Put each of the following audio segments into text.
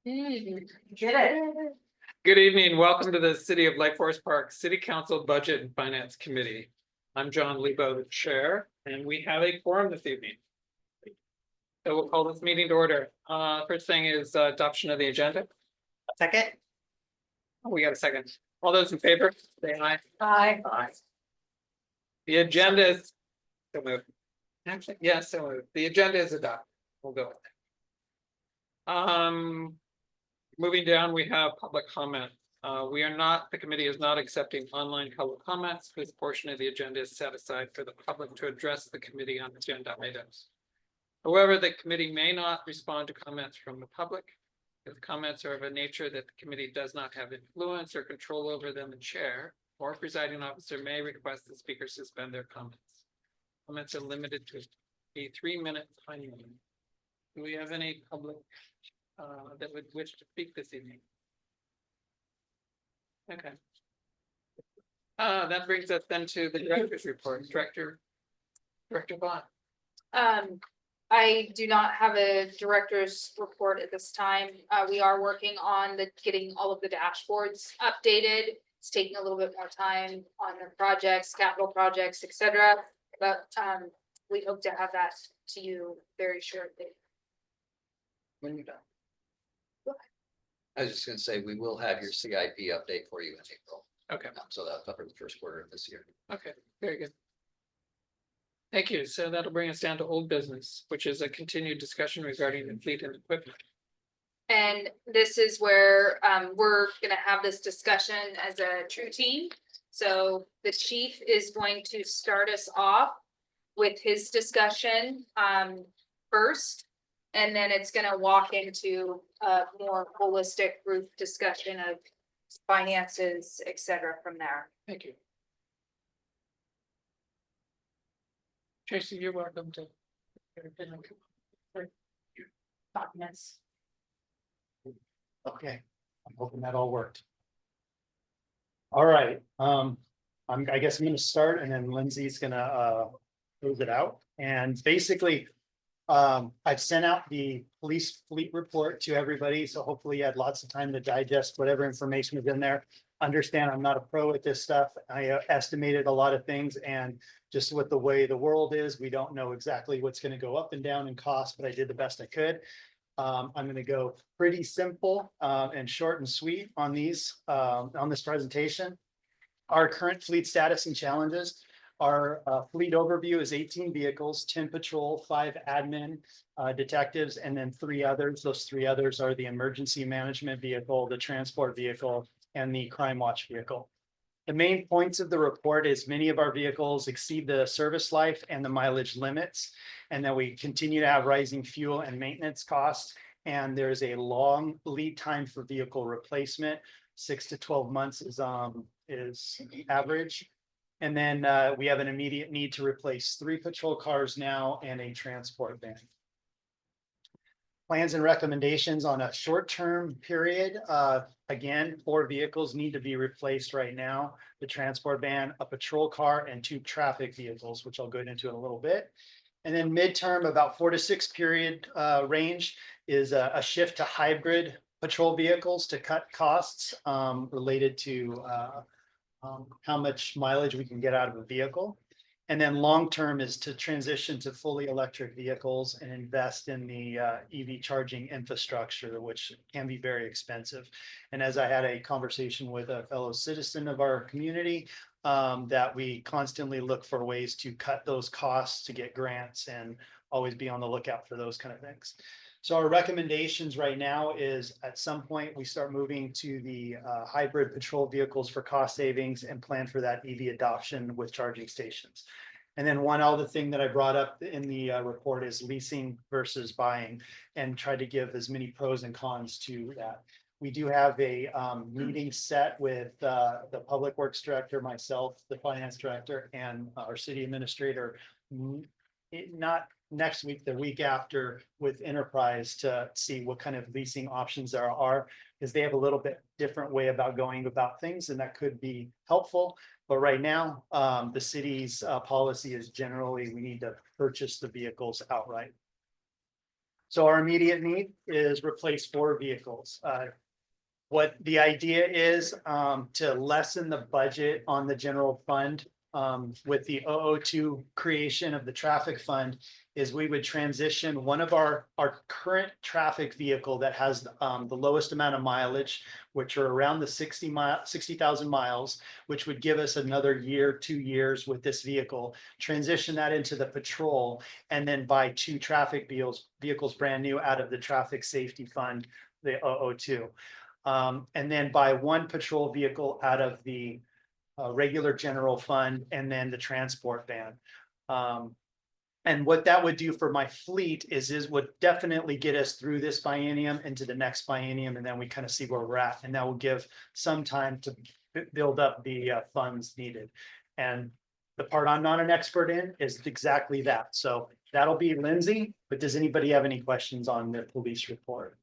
Get it. Good evening. Welcome to the City of Lake Forest Park City Council Budget and Finance Committee. I'm John Lebo, the chair, and we have a quorum this evening. So we'll call this meeting to order. First thing is adoption of the agenda. Second. Oh, we got a second. All those in favor, say aye. Aye. Aye. The agenda is. So moved. Actually, yes, so moved. The agenda is adopted. We'll go with it. Moving down, we have public comment. The committee is not accepting online public comments. This portion of the agenda is set aside for the public to address the committee on agenda items. However, the committee may not respond to comments from the public. If comments are of a nature that the committee does not have influence or control over them, the chair or presiding officer may request the speaker suspend their comments. Comments are limited to a 3-minute time limit. Do we have any public that would wish to speak this evening? Okay. That brings us then to the director's report. Director Bond. I do not have a director's report at this time. We are working on getting all of the dashboards updated. It's taking a little bit more time on the projects, capital projects, etc. But we hope to have that to you very shortly. When you're done. I was just gonna say, we will have your CIP update for you in April. Okay. So that'll cover the first quarter of this year. Okay, very good. Thank you. So that'll bring us down to old business, which is a continued discussion regarding the fleet and equipment. And this is where we're gonna have this discussion as a true team. So the chief is going to start us off with his discussion first. And then it's gonna walk into a more holistic group discussion of finances, etc. from there. Thank you. Tracy, you're welcome to. Documents. Okay, I'm hoping that all worked. All right, I guess I'm gonna start and then Lindsay's gonna close it out. And basically, I've sent out the police fleet report to everybody, so hopefully you had lots of time to digest whatever information is in there. Understand I'm not a pro at this stuff. I estimated a lot of things, and just with the way the world is, we don't know exactly what's going to go up and down in cost, but I did the best I could. I'm going to go pretty simple and short and sweet on these on this presentation. Our current fleet status and challenges. Our fleet overview is 18 vehicles, 10 patrol, 5 admin detectives, and then 3 others. Those 3 others are the emergency management vehicle, the transport vehicle, and the crime watch vehicle. The main points of the report is many of our vehicles exceed the service life and the mileage limits, and that we continue to have rising fuel and maintenance costs. And there's a long lead time for vehicle replacement. 6 to 12 months is average. And then we have an immediate need to replace 3 patrol cars now and a transport van. Plans and recommendations on a short-term period. Again, 4 vehicles need to be replaced right now. The transport van, a patrol car, and 2 traffic vehicles, which I'll go into in a little bit. And then midterm, about 4 to 6 period range is a shift to hybrid patrol vehicles to cut costs related to how much mileage we can get out of a vehicle. And then long-term is to transition to fully electric vehicles and invest in the EV charging infrastructure, which can be very expensive. And as I had a conversation with a fellow citizen of our community, that we constantly look for ways to cut those costs to get grants and always be on the lookout for those kind of things. So our recommendations right now is at some point we start moving to the hybrid patrol vehicles for cost savings and plan for that EV adoption with charging stations. And then one other thing that I brought up in the report is leasing versus buying, and try to give as many pros and cons to that. We do have a meeting set with the public works director, myself, the finance director, and our city administrator. Not next week, the week after, with Enterprise to see what kind of leasing options there are, because they have a little bit different way about going about things, and that could be helpful. But right now, the city's policy is generally we need to purchase the vehicles outright. So our immediate need is replace 4 vehicles. What the idea is, to lessen the budget on the general fund, with the 002 creation of the traffic fund, is we would transition one of our current traffic vehicle that has, the lowest amount of mileage, which are around the 60,000 miles, which would give us another year, 2 years with this vehicle, transition that into the patrol, and then buy 2 traffic vehicles brand new out of the traffic safety fund, the 002. And then buy 1 patrol vehicle out of the regular general fund, and then the transport van. And what that would do for my fleet is would definitely get us through this biennium into the next biennium, and then we kind of see where we're at, and that will give some time to build up the funds needed. And the part I'm not an expert in is exactly that. So that'll be Lindsay, but does anybody have any questions on the police report?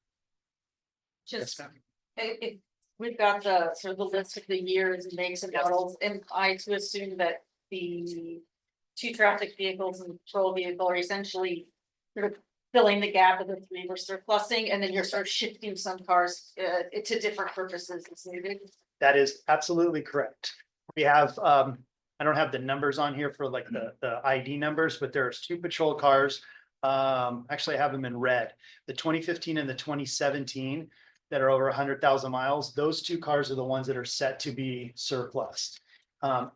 Just, ma'am. if we've got the sort of the list of the years and makes and Yes. models, am I to assume that the 2 traffic vehicles and the patrol vehicle are essentially sort of filling the gap of the 3 we're surplusing, and then you're sort of shifting some cars to different purposes as needed? That is absolutely correct. We have, I don't have the numbers on here for like the ID numbers, but there's 2 patrol cars. Actually, I have them in red, the 2015 and the 2017 that are over 100,000 miles. Those 2 cars are the ones that are set to be surplus.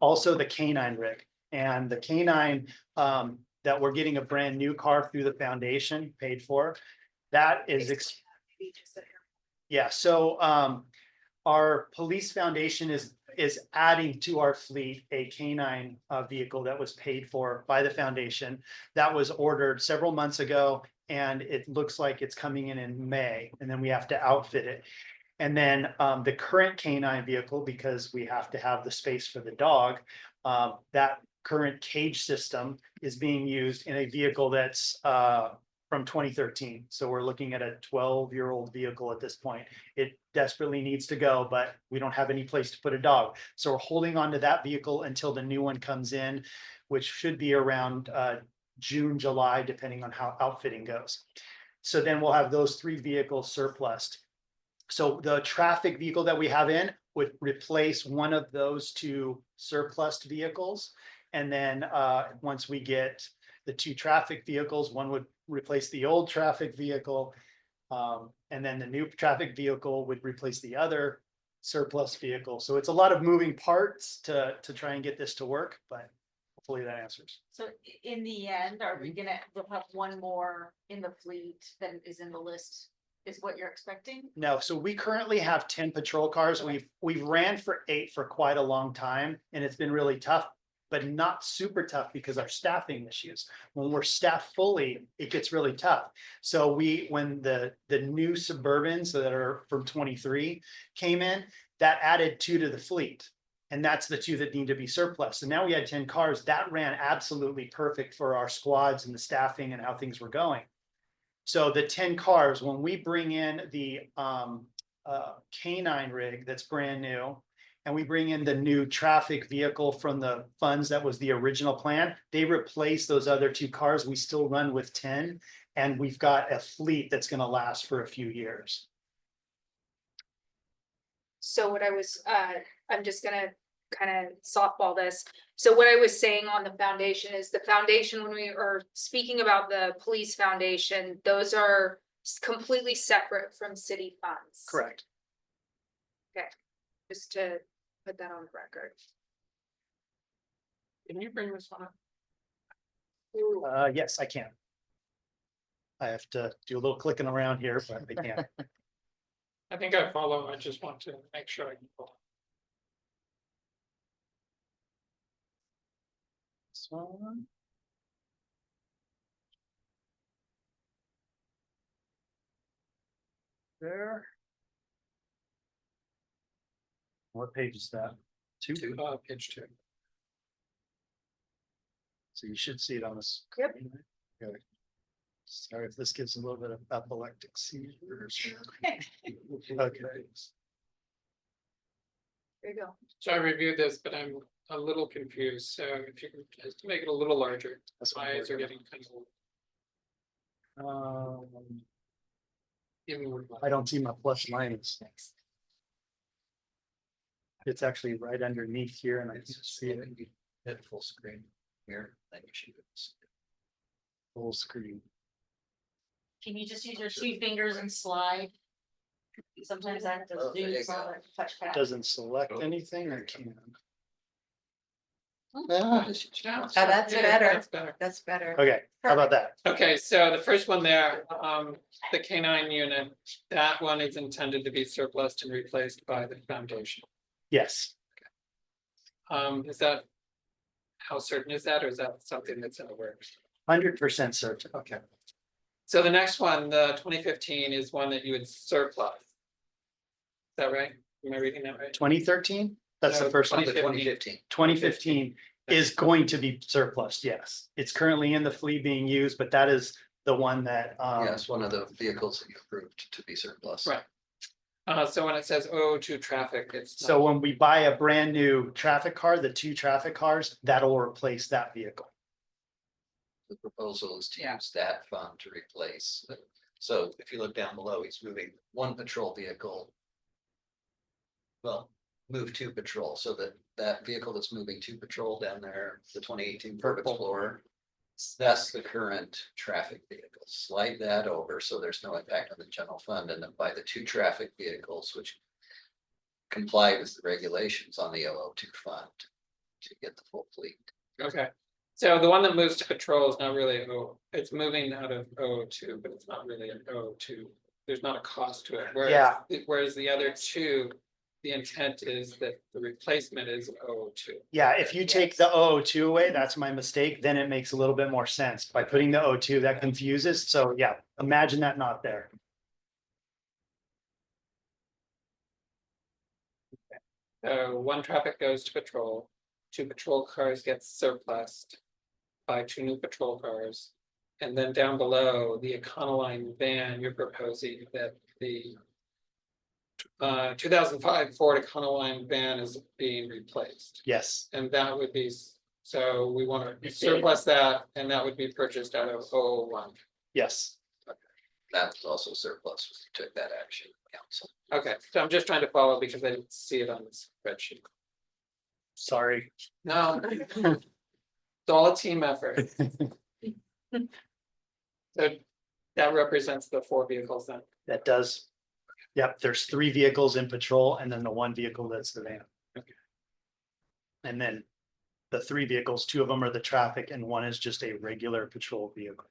Also the K9 rig, and the K9, that we're getting a brand new car through the foundation paid for. That is, yeah, so, our police foundation is adding to our fleet a K9 vehicle that was paid for by the foundation. That was ordered several months ago, and it looks like it's coming in May, and then we have to outfit it. And then the current K9 vehicle, because we have to have the space for the dog, that current cage system is being used in a vehicle that's from 2013. So we're looking at a 12-year-old vehicle at this point. It desperately needs to go, but we don't have any place to put a dog. So we're holding on to that vehicle until the new one comes in, which should be around June, July, depending on how outfitting goes. So then we'll have those 3 vehicles surplused. So the traffic vehicle that we have in would replace one of those 2 surplus vehicles. And then once we get the 2 traffic vehicles, one would replace the old traffic vehicle. And then the new traffic vehicle would replace the other surplus vehicle. So it's a lot of moving parts to try and get this to work, but hopefully that answers. So in the end, are we gonna, we'll have 1 more in the fleet than is in the list, is what you're expecting? No, so we currently have 10 patrol cars. Okay. We've ran for 8 for quite a long time, and it's been really tough, but not super tough because our staffing issues. When we're staffed fully, it gets really tough. So when the new Suburbans that are from 23 came in, that added 2 to the fleet. And that's the 2 that need to be surplus. And now we had 10 cars that ran absolutely perfect for our squads and the staffing and how things were going. So the 10 cars, when we bring in the K9 rig that's brand new, and we bring in the new traffic vehicle from the funds that was the original plan, they replace those other 2 cars. We still run with 10, and we've got a fleet that's going to last for a few years. So what I was, I'm just gonna kind of softball this. So what I was saying on the foundation is the foundation, when we are speaking about the police foundation, those are completely separate from city funds. Correct. Just to put that on the record. Can you bring this one up? Yes, I can. I have to do a little clicking around here, but I can. I think I follow. I just want to make sure I can follow. This one. There. What page is that? 2? Page 2. So you should see it on this. Yep. Okay. Sorry if this gives a little bit of epileptic seizures. Okay. There you go. So I reviewed this, but I'm a little confused. So if you can just make it a little larger, That's my what I'm eyes are working getting kind of. on. I don't see my plus minus. It's actually right underneath here and I can see it Hit full screen here, then you should. full screen. Can you just use your 2 fingers and slide? Sometimes I have to Oh, there you zoom on go. the touchpad. Doesn't select anything or can. Ah, Oh, that's better. That's better. That's better. Okay, how about that? Okay, so the first one there, the K9 unit, that one is intended to be surplus and replaced by the foundation. Yes, Is that? How certain is that, or is that something that's in the works? 100% certain. Okay. So the next one, the 2015 is one that you would surplus. Is that right? Am I reading that right? 2013? That's the No, first one. 2015. 2015 is going to be surplus, yes. It's currently in the fleet being used, but that is the one that, Yes, one of the vehicles that you approved to be surplus. Right. So when it says to traffic, it's. so not- when we buy a brand new traffic car, the 2 traffic cars, that'll replace that vehicle. The proposal is to Yeah. use that fund to replace. So if you look down below, he's moving 1 patrol vehicle. Well, move 2 patrol, so that vehicle that's moving 2 patrol down there, the 2018 Ford Purple. Explorer. That's the current traffic vehicle. Slide that over, so there's no impact on the general fund, and then buy the 2 traffic vehicles, which comply with the regulations on the 002 fund to get the full fleet. Okay, so the one that moves to patrol is not really, it's moving out of 002, but it's not really an 002. There's not a cost to it, Yeah. whereas the other 2, the intent is that the replacement is 002. Yeah, if you take the 002 away, that's my mistake, then it makes a little bit more sense. By putting the 02, that confuses. So yeah, imagine that not there. So 1 traffic goes to patrol, 2 patrol cars get surplus. Buy 2 new patrol cars. And then down below, the Econoline van, you're proposing that the 2005 Ford Econoline van is being replaced. Yes, And that would be, so we want to surplus that, and that would be purchased out of 001. yes. That's also surplus, we took that action, council. Okay, so I'm just trying to follow because I didn't see it on this spreadsheet. Sorry. No. It's all a team effort. So that represents the 4 vehicles then. That does. Yep, there's 3 vehicles in patrol and then the 1 vehicle that's the van. Okay. And then the 3 vehicles, 2 of them are the traffic and 1 is just a regular patrol vehicle.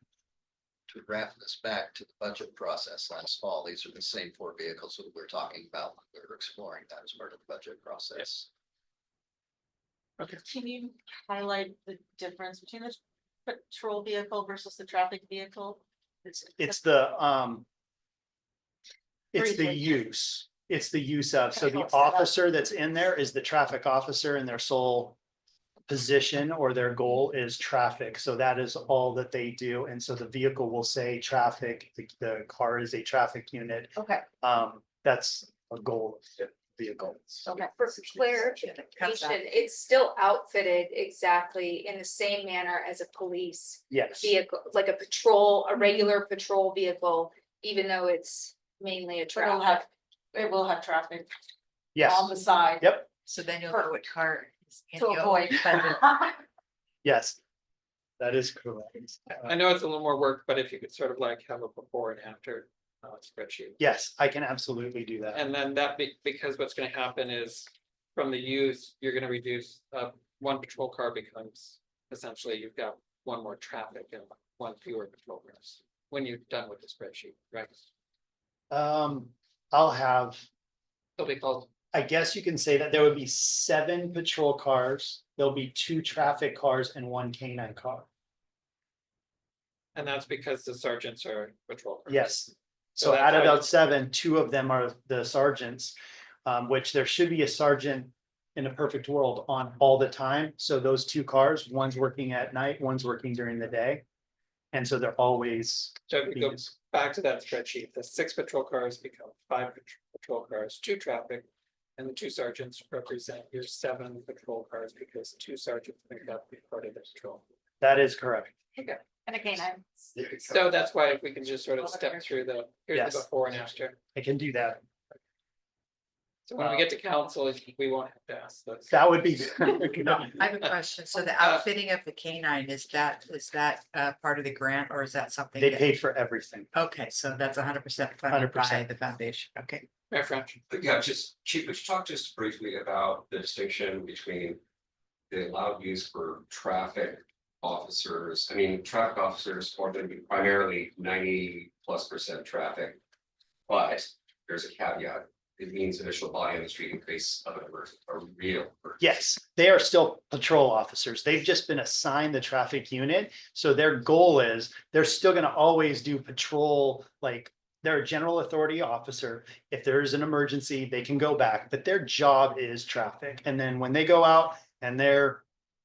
To wrap this back to the budget process last fall, these are the same 4 vehicles that we're talking about. We were exploring that as part of the budget process. Can you highlight the difference between the patrol vehicle versus the traffic vehicle? It's the it's the Briefly. use. It's the use of, so Okay, the I'll set up. officer that's in there is the traffic officer and their sole position or their goal is traffic. So that is all that they do. And so the vehicle will say traffic, the car is a traffic unit. Okay, That's a goal of the vehicle. okay. For clarification, it's still outfitted exactly in the same manner as a police Yes, vehicle, like a patrol, a regular patrol vehicle, even though it's mainly a But it'll have, traffic. it will have traffic yes, on the side. yep, So then you'll know what car. is in To the avoid. yes. That is correct. I know it's a little more work, but if you could sort of like have a before and after spreadsheet. Yes, I can absolutely do that. And then because what's gonna happen is from the use, you're gonna reduce, 1 patrol car becomes essentially you've got 1 more traffic and 1 fewer patrol cars. When you're done with the spreadsheet, right? I'll have, It'll be called, I guess you can say that there would be 7 patrol cars. There'll be 2 traffic cars and 1 canine car. and that's because the sergeants are patrol cars. Yes. So So that's out of how you- those 7, 2 of them are the sergeants, which there should be a sergeant in a perfect world on all the time. So those 2 cars, one's working at night, one's working during the day. And so they're always So if you go being back to that spreadsheet, the 6 patrol cars become 5 patrol cars, 2 traffic. And the 2 sergeants represent your 7 patrol cars because 2 sergeants make up part of the patrol. that is correct. And a canine. So that's why if we can just sort of step through here's Yes. the before and after. I can do that. So when we get to council, we won't have to ask those. That would be. I have a question. So the outfitting of the canine, is that part of the grant or is that something? They that- paid for everything. Okay, so that's 100% funded by 100%. the foundation. Okay. Mayor French. Yeah, just, Chief, would you talk just briefly about the distinction between the allowed use for traffic officers? I mean, traffic officers are going to be primarily 90+% traffic. But there's a caveat. It means initial body on the street in case of an emergency, a real. emergency. Yes, they are still patrol officers. They've just been assigned the traffic unit. So their goal is they're still gonna always do patrol, like they're a general authority officer. If there is an emergency, they can go back, but their job is traffic. And then when they go out and they're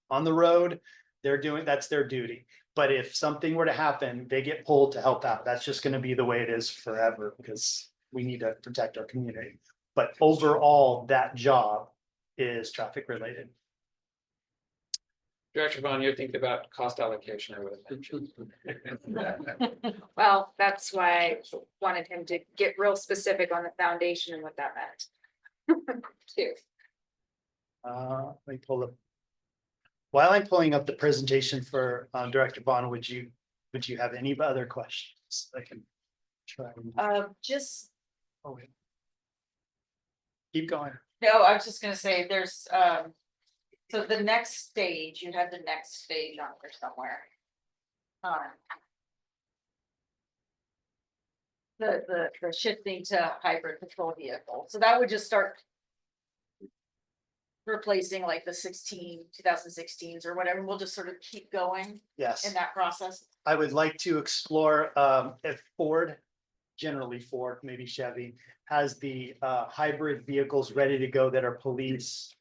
on the road, that's their duty. But if something were to happen, they get pulled to help out. That's just gonna be the way it is forever because we need to protect our community. But overall, that job is traffic related. Director Vaughn, you're thinking about cost allocation, I would imagine. Well, that's why I wanted him to get real specific on the foundation and what that meant. Too. Let me pull up. While I'm pulling up the presentation for Director Vaughn, would you have any other questions? I can try. Just, Oh, wait. Keep going. no, I was just gonna say, there's, so the next stage, you had the next stage on there somewhere. The shifting to hybrid patrol vehicle, so that would just start. Replacing like the 2016s or whatever, we'll just sort of keep going Yes, in that process. I would like to explore if Ford, generally Ford, maybe Chevy, has the hybrid vehicles ready to go that are police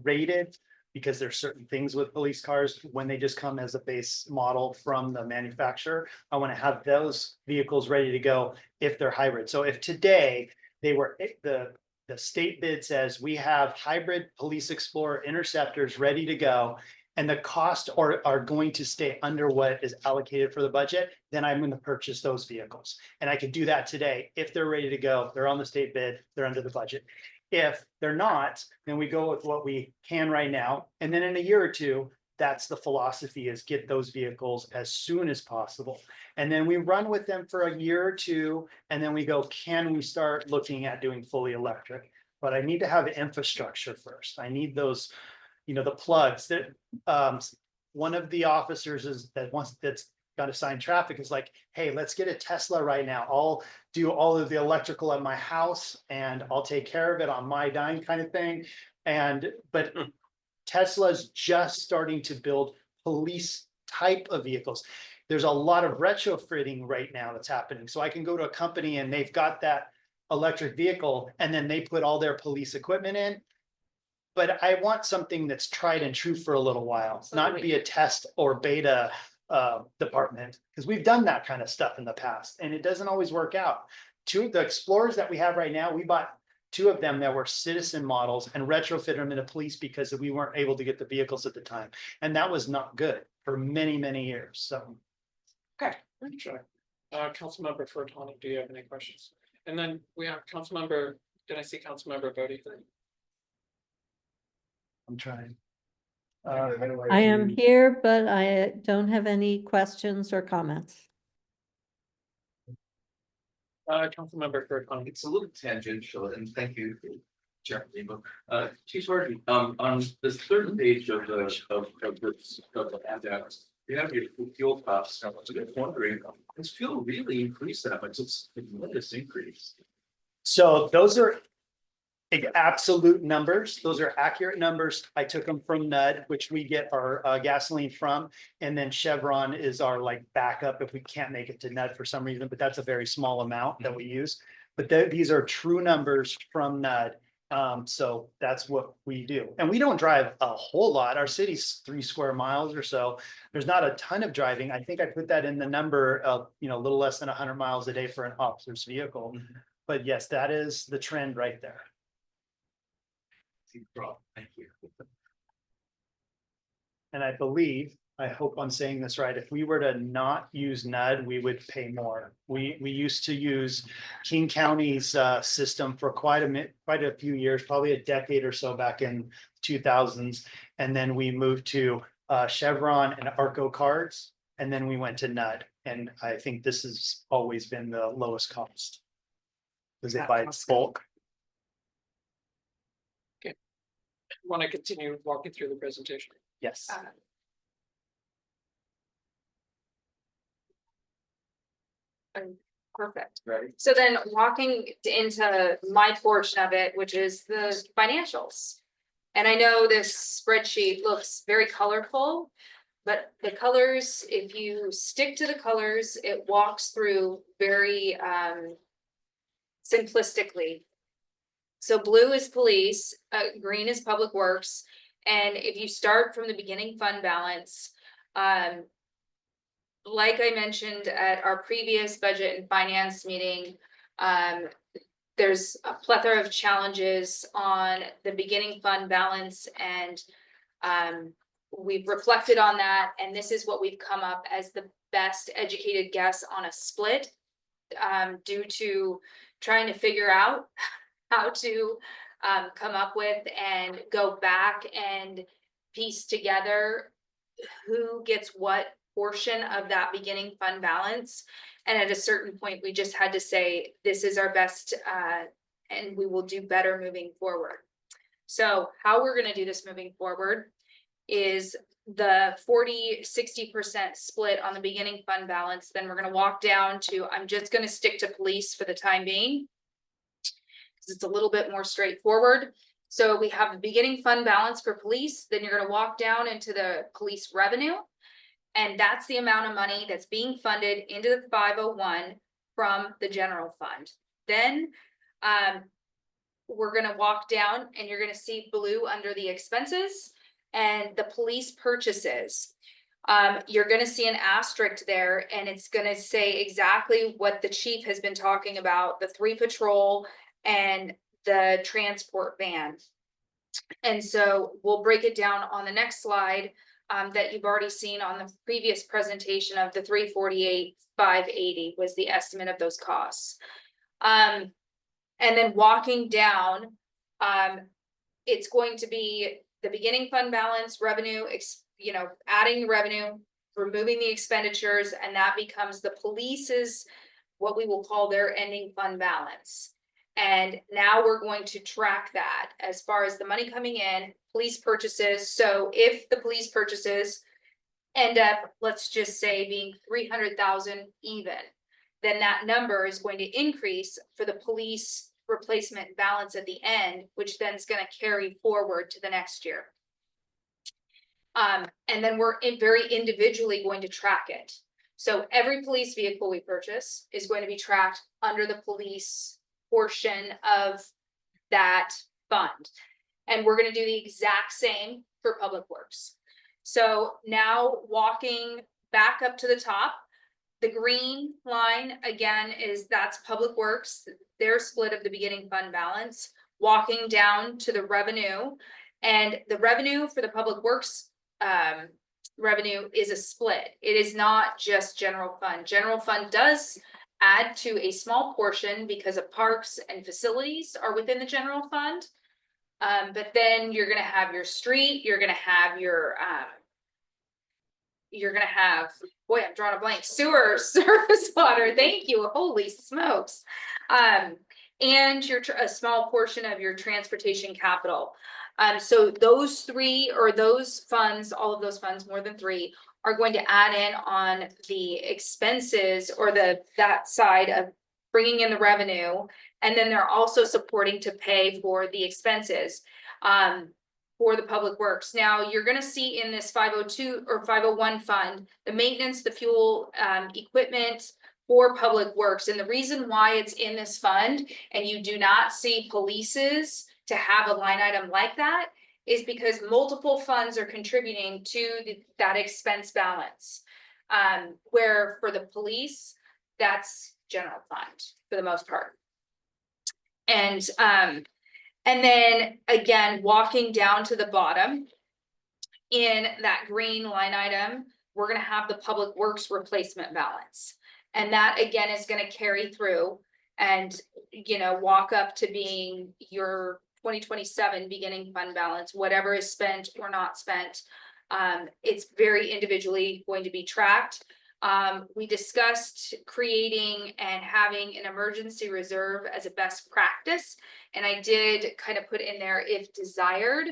rated. Because there's certain things with police cars, when they just come as a base model from the manufacturer, I want to have those vehicles ready to go if they're hybrid. So if today they were, the state bid says we have hybrid police explorer interceptors ready to go. And the cost are going to stay under what is allocated for the budget, then I'm going to purchase those vehicles. And I could do that today. If they're ready to go, they're on the state bid, they're under the budget. If they're not, then we go with what we can right now. And then in a year or two, that's the philosophy, is get those vehicles as soon as possible. And then we run with them for a year or two, and then we go, can we start looking at doing fully electric? But I need to have infrastructure first. I need those, the plugs that, one of the officers that's got assigned traffic is like, hey, let's get a Tesla right now. I'll do all of the electrical at my house and I'll take care of it on my dime kind of thing. But Tesla's just starting to build police type of vehicles. There's a lot of retrofitting right now that's happening. So I can go to a company and they've got that electric vehicle and then they put all their police equipment in. But I want something that's tried and true for a little while, not be a test or beta department, because we've done that kind of stuff in the past and it doesn't always work out. Two of the Explorers that we have right now, we bought two of them that were citizen models and retrofitted them into police because we weren't able to get the vehicles at the time. And that was not good for many, many years. So. Okay. Sure. Councilmember Fertoni, do you have any questions? And then we have Councilmember, did I see Councilmember Bodie? I'm trying. I am here, but I don't have any questions or comments. Councilmember Fertoni. It's a little tangential, and thank you, Chair Lebo. Chief Sargent, on this third page of the handout, you have your fuel costs. I was just wondering, has fuel really increased that much? It's a tremendous increase. So those are absolute numbers. Those are accurate numbers. I took them from NUD, which we get our gasoline from. And then Chevron is our like backup if we can't make it to NUD for some reason, but that's a very small amount that we use. But these are true numbers from NUD. So that's what we do. And we don't drive a whole lot. Our city's 3 square miles or so. There's not a ton of driving. I think I put that in the number of, a little less than 100 miles a day for an officer's vehicle. But yes, that is the trend right there. Thank you. And I believe I hope I'm saying this right. If we were to not use NUD, we would pay more. We used to use King County's system for quite a few years, probably a decade or so back in 2000s. And then we moved to Chevron and Arco cards, and then we went to NUD. And I think this has always been the lowest cost. Is it by bulk? Want to continue walking through the presentation? Yes. Perfect. Right. So then walking into my portion of it, which is the financials. And I know this spreadsheet looks very colorful, but the colors, if you stick to the colors, it walks through very simplistically. So blue is police, green is public works, and if you start from the beginning fund balance, like I mentioned at our previous budget and finance meeting, there's a plethora of challenges on the beginning fund balance, and we've reflected on that, and this is what we've come up as the best educated guess on a split, due to trying to figure out how to come up with and go back and piece together who gets what portion of that beginning fund balance. And at a certain point, we just had to say, this is our best, and we will do better moving forward. So how we're going to do this moving forward is the 40-60% split on the beginning fund balance. Then we're going to walk down to, I'm just going to stick to police for the time being, because it's a little bit more straightforward. So we have the beginning fund balance for police, then you're going to walk down into the police revenue. And that's the amount of money that's being funded into the 501 from the general fund. Then we're going to walk down and you're going to see blue under the expenses and the police purchases. You're going to see an asterisk there, and it's going to say exactly what the chief has been talking about, the 3 patrol and the transport van. And so we'll break it down on the next slide. That you've already seen on the previous presentation of the 348,580 was the estimate of those costs. And then walking down, it's going to be the beginning fund balance, revenue, adding the revenue, removing the expenditures, and that becomes the police's, what we will call their ending fund balance. And now we're going to track that as far as the money coming in, police purchases. So if the police purchases end up, let's just say, being 300,000 even, then that number is going to increase for the police replacement balance at the end, which then is going to carry forward to the next year. And then we're very individually going to track it. So every police vehicle we purchase is going to be tracked under the police portion of that fund. And we're going to do the exact same for public works. So now walking back up to the top, the green line again that's public works, their split of the beginning fund balance, walking down to the revenue, and the revenue for the public works revenue is a split. It is not just general fund. General fund does add to a small portion because of parks and facilities are within the general fund. But then you're going to have your street, you're going to have your, boy, I'm drawing a blank, sewer, surface water. Thank you. Holy smokes. And a small portion of your transportation capital. So those 3, or those funds, all of those funds, more than 3, are going to add in on the expenses, or that side of bringing in the revenue. And then they're also supporting to pay for the expenses for the public works. Now you're going to see in this 502 or 501 fund, the maintenance, the fuel, equipment for public works. And the reason why it's in this fund and you do not see polices to have a line item like that is because multiple funds are contributing to that expense balance. Where for the police, that's general fund for the most part. And then again, walking down to the bottom in that green line item, we're gonna have the public works replacement balance. And that again is gonna carry through and, you know, walk up to being your 2027 beginning fund balance, whatever is spent or not spent. It's very individually going to be tracked. We discussed creating and having an emergency reserve as a best practice. And I did kind of put in there if desired.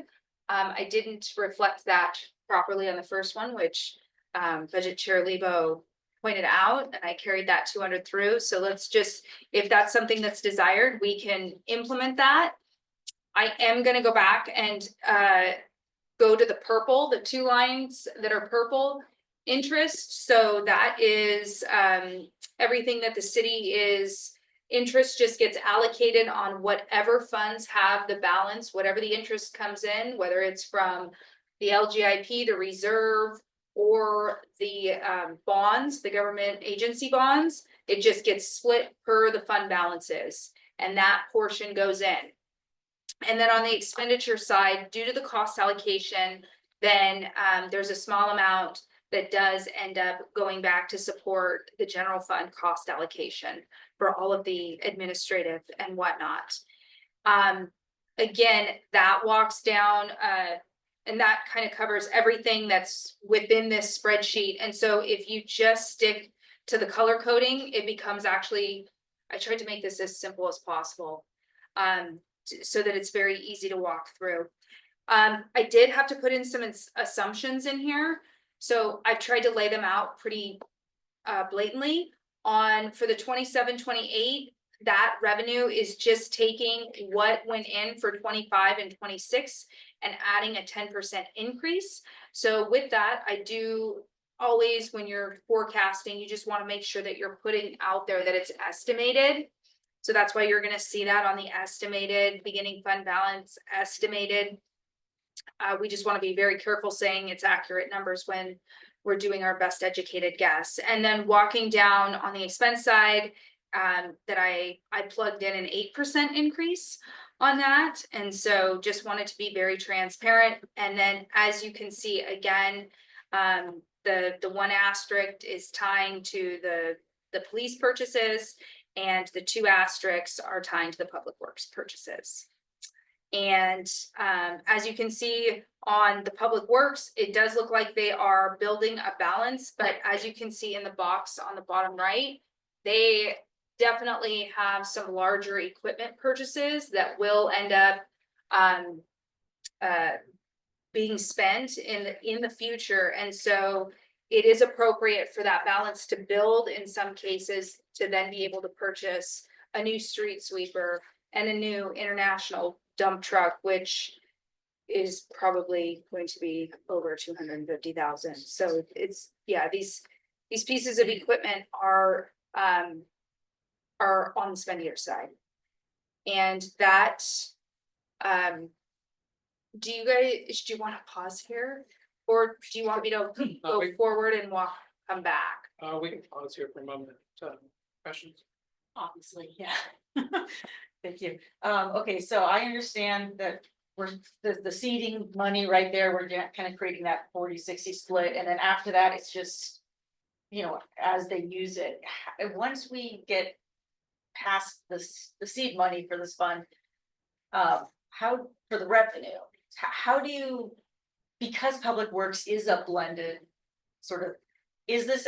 I didn't reflect that properly on the first one, which Budget Chair Lebo pointed out, and I carried that 200 through. So let's just, if that's something that's desired, we can implement that. I am gonna go back and go to the purple, the 2 lines that are purple interest. So that is everything that the city is interest just gets allocated on whatever funds have the balance, whatever the interest comes in, whether it's from the LGIP, the reserve, or the bonds, the government agency bonds. It just gets split per the fund balances, and that portion goes in. And then on the expenditure side, due to the cost allocation, then there's a small amount that does end up going back to support the general fund cost allocation for all of the administrative and whatnot. Again, that walks down and that kind of covers everything that's within this spreadsheet. And so if you just stick to the color coding, it becomes actually, I tried to make this as simple as possible. So that it's very easy to walk through. I did have to put in some assumptions in here. So I've tried to lay them out pretty blatantly on for the 27-28. That revenue is just taking what went in for 25 and 26 and adding a 10% increase. So with that, I do always, when you're forecasting, you just want to make sure that you're putting out there that it's estimated. So that's why you're going to see that on the estimated beginning fund balance estimated. We just want to be very careful saying it's accurate numbers when we're doing our best educated guess. And then walking down on the expense side, that I plugged in an 8% increase on that. And so just wanted to be very transparent. And then as you can see, again, the 1 asterisk is tying to the police purchases, and the 2 asterisks are tying to the public works purchases. And as you can see on the public works, it does look like they are building a balance, but as you can see in the box on the bottom right, they definitely have some larger equipment purchases that will end up being spent in the future. And so it is appropriate for that balance to build in some cases to then be able to purchase a new street sweeper and a new international dump truck, which is probably going to be over 250,000. So it's, yeah, these pieces of equipment are on the spendier side. And that, do you want to pause here? Or do you want me to go forward and come back? We can pause here for a moment. Questions? Obviously, yeah. Thank you. Okay, so I understand that we're the seeding money right there, we're kind of creating that 40-60 split, and then after that, it's just, you know, as they use it. Once we get past the seed money for this fund, how for the revenue, how do you, because Public Works is a blended sort of, is this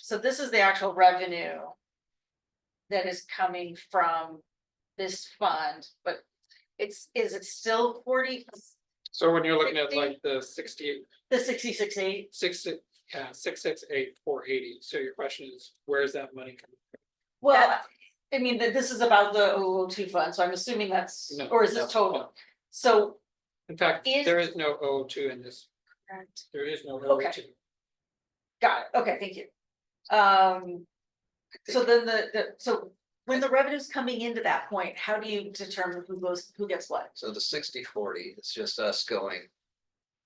so this is the actual revenue that is coming from this fund, but is it still 40? So when you're looking at like the 68, The 66.8? 668,480. So your question is, where is that money coming from? Well, I mean, this is about the 002 fund, so I'm assuming that's, No, or is this no, total? no. So. In fact, Is- there is no 002 in this. There is no 002. Okay. Got it, okay, thank you. So then so when the revenue's coming into that point, how do you determine who gets what? So the 60-40 is just us going,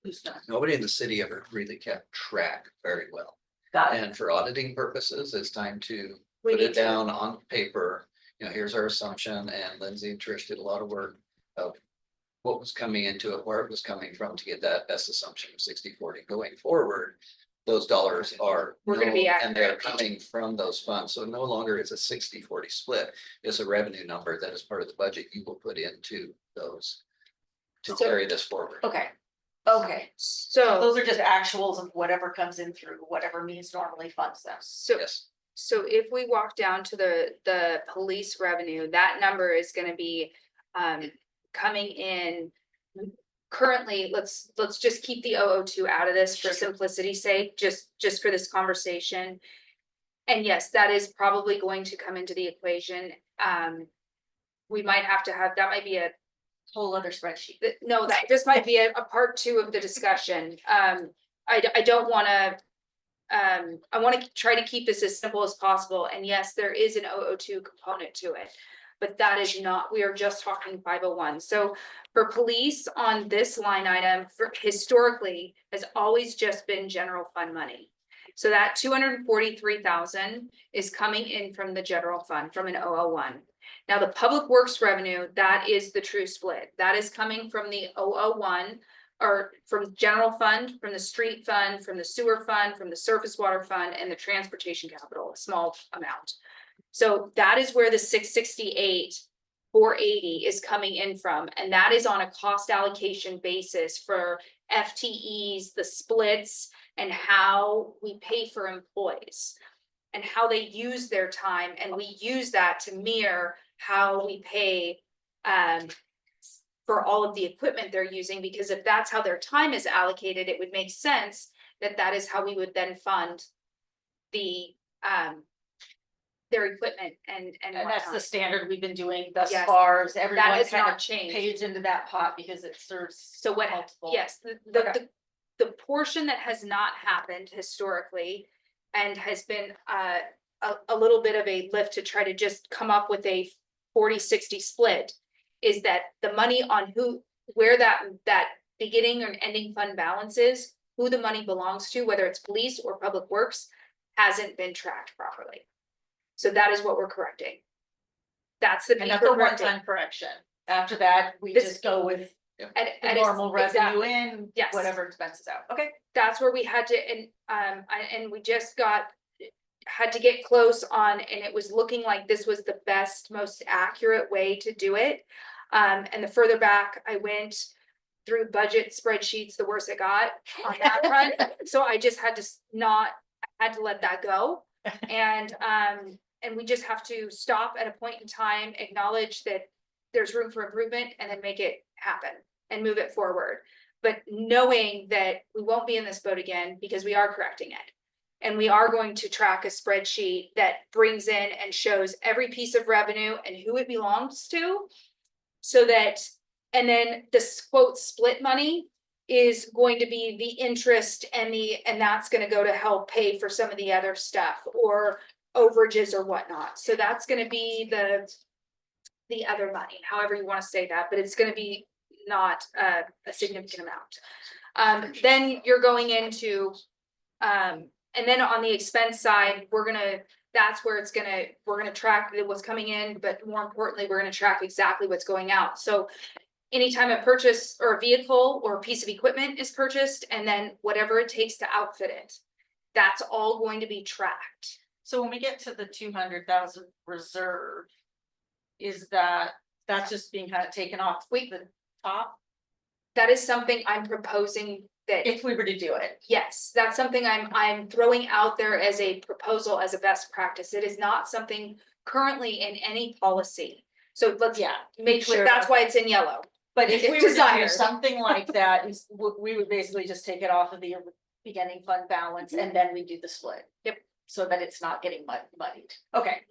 Who's not? nobody in the city ever really kept track very well. Got it. And for auditing purposes, it's time to We put need it to- down on paper. You know, here's our assumption, and Lindsay and Trish did a lot of work of what was coming into it, where it was coming from to get that best assumption of 60-40 going forward. Those dollars are. We're gonna be and they're accurate. coming from those funds. So no longer is a 60-40 split. It's a revenue number that is part of the budget you will put into those to So- carry this forward. Okay, okay. So, Those are just actuals of whatever comes in through whatever means normally funds them. so, Yes, so if we walk down to the police revenue, that number is gonna be, coming in. Currently, let's just keep the 002 out of this for simplicity's sake, just for this conversation. And yes, that is probably going to come into the equation. We might have to have, that might be a, Whole other spreadsheet. no, that just might be a part two of the discussion. I don't wanna. I wanna try to keep this as simple as possible, and yes, there is an 002 component to it. But that is not, we are just talking 501. So for police on this line item, for historically, has always just been general fund money. So that 243,000 is coming in from the general fund from an 001. Now, the public works revenue, that is the true split. That is coming from the 001, or from general fund, from the street fund, from the sewer fund, from the surface water fund, and the transportation capital, a small amount. So that is where the 668, 480 is coming in from, and that is on a cost allocation basis for FTEs, the splits, and how we pay for employees and how they use their time, and we use that to mirror how we pay for all of the equipment they're using, because if that's how their time is allocated, it would make sense that that is how we would then fund the their equipment and And that's the whatnot. standard we've been doing thus Yes, far, is That everyone has kind not of changed. pays into that pot because it serves. So what, multiple. yes, Okay. the portion that has not happened historically and has been a little bit of a lift to try to just come up with a 40-60 split is that the money on where that beginning or ending fund balance is, who the money belongs to, whether it's police or public works, hasn't been tracked properly. So that is what we're correcting. That's the And piece that's we're a correcting. one-time correction. After that, we This- just go with And the it's- normal revenue exactly. in, Yes. whatever expenses out. Okay. That's where we had to, and we just had to get close on, and it was looking like this was the best, most accurate way to do it. And the further back I went through budget spreadsheets, the worse it got on that front. So I just had to I had to let that go. And we just have to stop at a point in time, acknowledge that there's room for improvement, and then make it happen and move it forward. But knowing that we won't be in this boat again because we are correcting it. And we are going to track a spreadsheet that brings in and shows every piece of revenue and who it belongs to. So that, and then this quote split money is going to be the interest and that's gonna go to help pay for some of the other stuff or overages or whatnot. So that's gonna be the other money, however you wanna say that, but it's gonna be not a significant amount. Then you're going into, and then on the expense side, that's where we're gonna track what's coming in, but more importantly, we're gonna track exactly what's going out. So anytime a purchase or a vehicle or a piece of equipment is purchased, and then whatever it takes to outfit it, that's all going to be tracked. So when we get to the 200,000 reserve, that's just being kind of taken off the top? That is something I'm proposing that, If we were to do it. yes, that's something I'm throwing out there as a proposal, as a best practice. It is not something currently in any policy. So let's Yeah. make sure, clear that's about why it's in yellow. But if If we were to do desired. something like that, we would basically just take it off of the beginning fund balance and then we do the split. Yep. So that it's not getting muddied. Okay.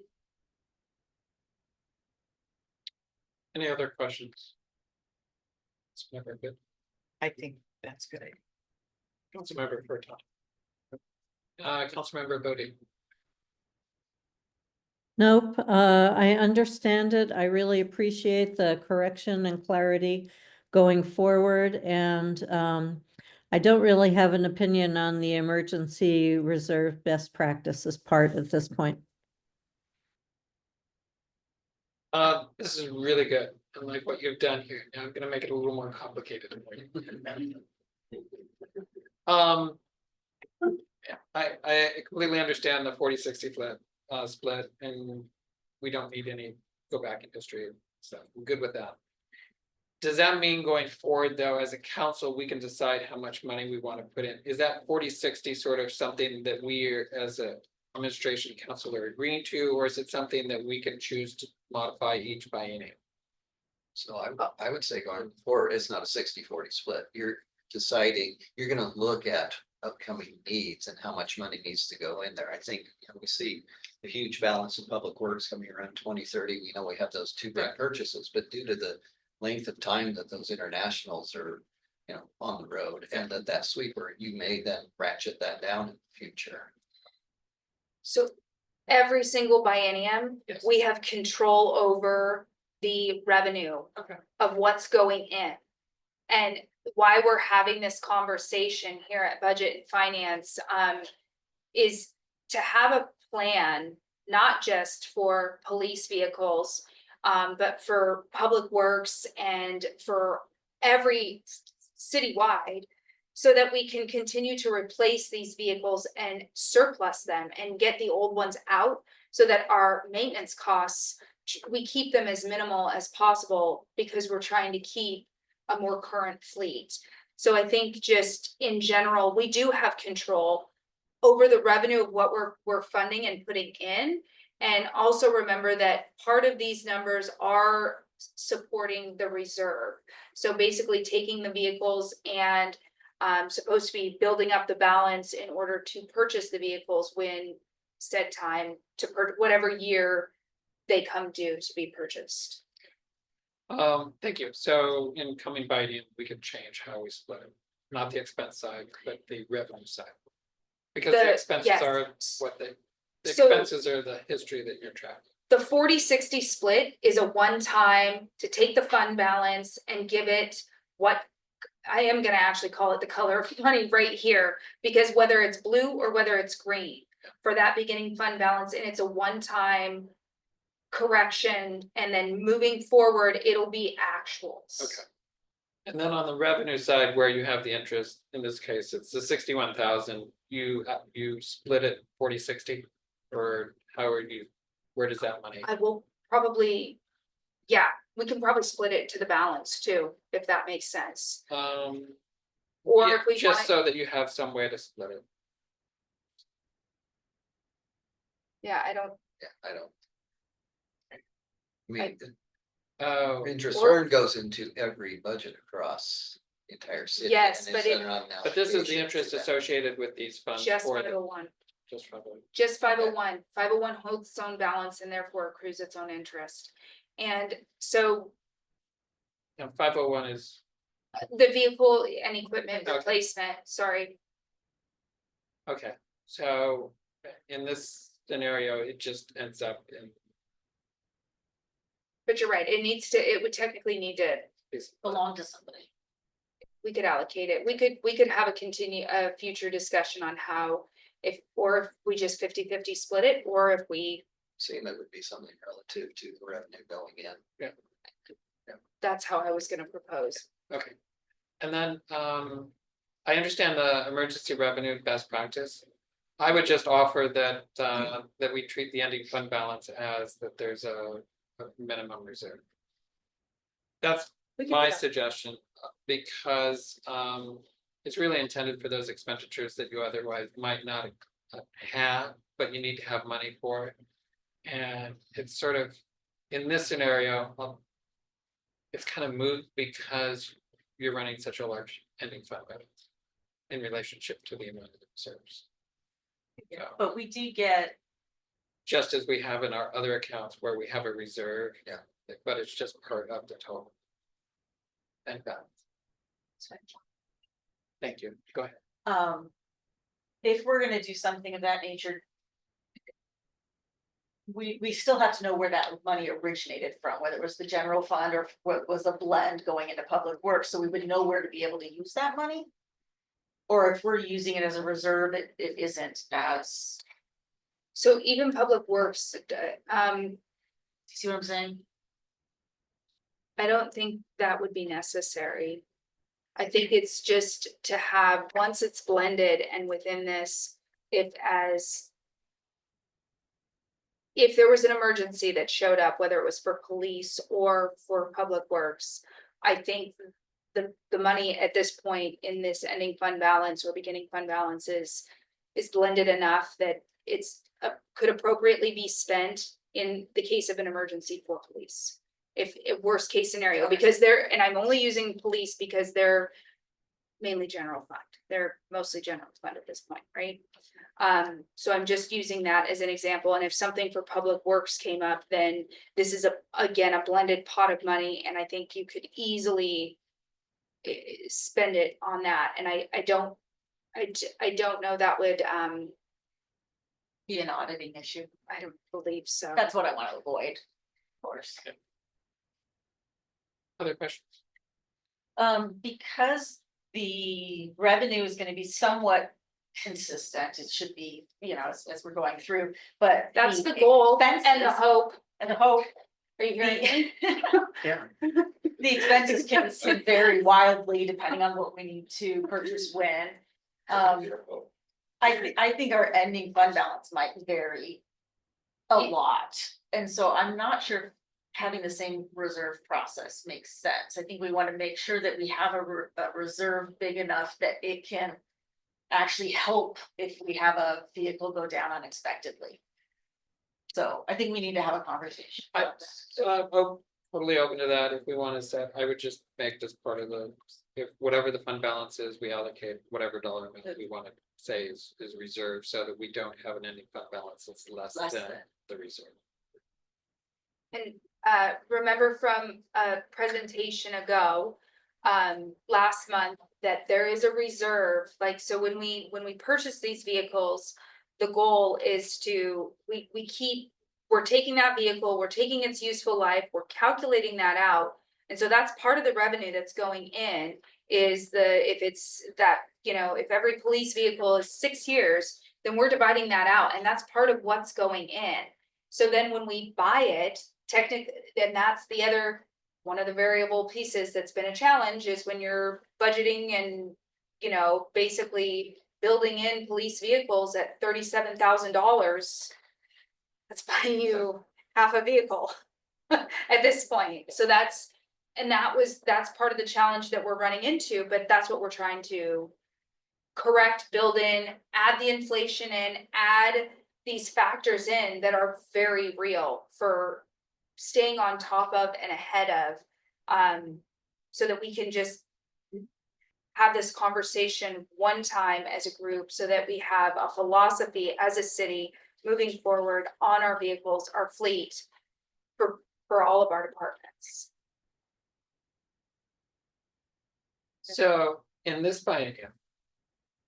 Any other questions? Councilmember Good, I think that's good. Councilmember Furton. Councilmember Bodie. Nope, I understand it. I really appreciate the correction and clarity going forward, and I don't really have an opinion on the emergency reserve best practices part at this point. This is really good. unlike what you've done here. Now I'm gonna make it a little more complicated for you. Yeah, I completely understand the 40-60 split, and we don't need any go back in history, so I'm good with that. Does that mean going forward, though, as a council, we can decide how much money we want to put in? Is that 40-60 sort of something that we as a administration council are agreeing to, or is it something that we can choose to modify each biennium? So I would say going forward, it's not a 60-40 split. You're deciding, you're gonna look at upcoming needs and how much money needs to go in there. I think, we see a huge balance in public works coming around 2030. We know we have those two big purchases, but due to the length of time that those internationals are, on the road, and that sweeper, you may then ratchet that down in the future. So every single biennium, Yes. we have control over the revenue Okay. of what's going in. And why we're having this conversation here at Budget and Finance, is to have a plan, not just for police vehicles, but for public works and for every citywide, so that we can continue to replace these vehicles and surplus them and get the old ones out, so that our maintenance costs, we keep them as minimal as possible, because we're trying to keep a more current fleet. So I think just in general, we do have control over the revenue of what we're funding and putting in. And also remember that part of these numbers are supporting the reserve. So basically taking the vehicles and supposed to be building up the balance in order to purchase the vehicles when said time to whatever year they come due to be purchased. Thank you. So in coming biennium, we could change how we split it, not the expense side, but the revenue side. Because the expenses yes. are what the So- expenses are the history that you're tracking. The 40-60 split is a one-time to take the fund balance and give it what I am gonna actually call it the color of money right here, because whether it's blue or whether it's green for that beginning fund balance, and it's a one-time correction, and then moving forward, it'll be actuals. Okay. And then on the revenue side, where you have the interest, in this case, it's the 61,000, you split it 40-60, or how are you, where does that money? I will probably, yeah, we can probably split it to the balance too, if that makes sense. Or Yeah, if we just want, so that you have some way to split it. yeah, I don't, I don't. I mean, Oh, interest Or- earned goes into every budget across the entire city. Yes, and but it's it- not an but this is the allocation interest to that. associated with these funds just for the, 501. just for the. Just 501. 501 holds its own balance and therefore accrues its own interest. And so Now, 501 is, the vehicle and equipment Okay. replacement, sorry, okay, so in this scenario, it just ends up in but you're right, it would technically need to, these. Belong to somebody. we could allocate it. We could have a future discussion on how, if we just 50-50 split it, or if we, Seeing that would be something relative to the revenue going in. that's how I was gonna propose. Okay, and then, I understand the emergency revenue best practice. I would just offer that, that we treat the ending fund balance as that there's a minimum reserve. That's We can do my that. suggestion, because, it's really intended for those expenditures that you otherwise might not have, but you need to have money for it. And it's sort of, in this scenario, it's kind of moot because you're running such a large ending fund balance in relationship to the amount of reserves. So, But we do get, just as we have in our other accounts where we have a reserve. Yeah. But it's just part of the total. Thank God. Thank you. Go ahead. if we're gonna do something of that nature. We still have to know where that money originated from, whether it was the general fund or what was a blend going into public works, so we would know where to be able to use that money. Or if we're using it as a reserve, it isn't as, So even Public Works, see what I'm saying? I don't think that would be necessary. I think it's just to have, once it's blended and within this, if there was an emergency that showed up, whether it was for police or for public works, I think the money at this point in this ending fund balance or beginning fund balance is blended enough that it's could appropriately be spent in the case of an emergency for police. If worst case scenario, because and I'm only using police because they're mainly general fund. They're mostly general fund at this point, right? So I'm just using that as an example. And if something for public works came up, then this is again a blended pot of money, and I think you could easily spend it on that. And I don't know that would Be an auditing issue. I don't believe so. That's what I want to avoid, of course. Other questions? Because the revenue is gonna be somewhat consistent, it should be, as we're going through, but. That's the goal and the expenses- hope. And the hope. Are you hearing me? Yeah. The expenses can vary wildly depending on what we need to purchase when. I think our ending fund balance might vary a lot, and so I'm not sure if having the same reserve process makes sense. I think we want to make sure that we have a reserve big enough that it can actually help if we have a vehicle go down unexpectedly. So I think we need to have a conversation. about that. I'm totally open to that. If we want to set, I would just make this part of if whatever the fund balance is, we allocate whatever dollar amount we want to say is reserved, so that we don't have an ending fund balance that's less than the reserve. And remember from a presentation ago, last month, that there is a reserve, like, so when we purchase these vehicles, the goal is to, we're taking that vehicle, we're taking its useful life, we're calculating that out. And so that's part of the revenue that's going in, is if it's that, if every police vehicle is 6 years, then we're dividing that out, and that's part of what's going in. So then when we buy it, technically, then that's the other, one of the variable pieces that's been a challenge, is when you're budgeting and, basically building in police vehicles at $37,000. That's buying you half a vehicle at this point. So that's part of the challenge that we're running into, but that's what we're trying to correct, build in, add the inflation in, add these factors in that are very real for staying on top of and ahead of, so that we can just have this conversation one time as a group, so that we have a philosophy as a city moving forward on our vehicles, our fleet, for all of our departments. So in this biennium,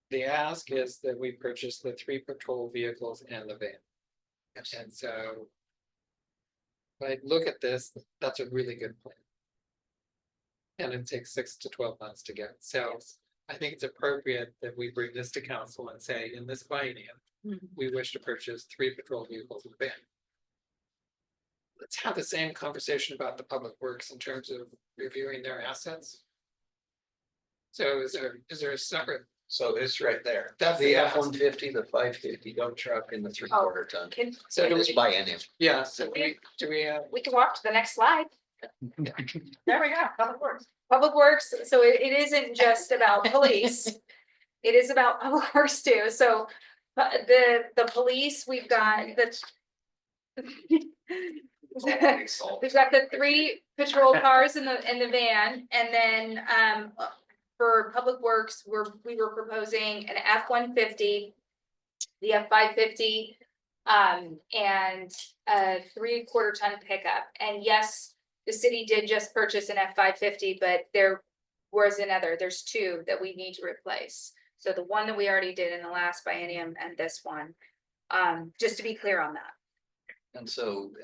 the ask is that we purchase the 3 patrol vehicles and the van. And so if I look at this, that's a really good plan. And it takes 6 to 12 months to get. So I think it's appropriate that we bring this to council and say, in this biennium, we wish to purchase 3 patrol vehicles and a van. Let's have the same conversation about the public works in terms of reviewing their assets. So is there a separate? So this right there, That's the the ask. F-150, the 550 dump truck, and the 3/4 ton. So do This we, biennium. yeah, so do we, We can walk to the next slide. There we go, public works. Public works, so it isn't just about police. It is about public works too, so the police, we've got we've got the 3 patrol cars in the van, and then for public works, we were proposing an F-150, the F-550, and a 3/4 ton pickup. And yes, the city did just purchase an F-550, but there's 2 that we need to replace. So the one that we already did in the last biennium and this one, just to be clear on that. And so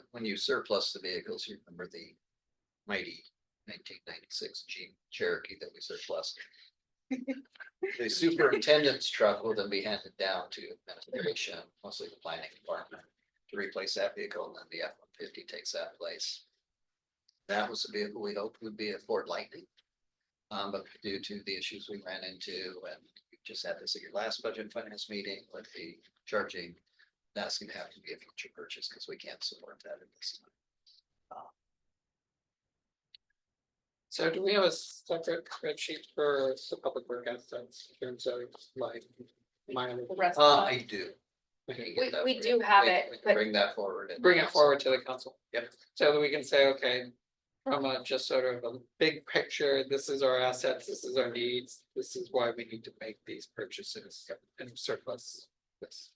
when you surplus the vehicles, you remember the mighty 1996 Jeep Cherokee that we surplus. The superintendent's truck will then be handed down to administration, mostly the planning department, to replace that vehicle, and then the F-150 takes that place. That was the vehicle we hoped would be a Ford Lightning. But due to the issues we ran into, and we just had this at your last budget finance meeting with the charging, that's gonna have to be a future purchase because we can't support that at this time. So do we have a separate spreadsheet for the public work assets in terms of like minor? The rest. I do. can get We- that we for do you. have We- it, we can but- Bring that forward. and- Bring it forward to the council. Yep. So that we can say, okay, from a just sort of a big picture, this is our assets, this is our needs, this is why we need to make these purchases and surplus this.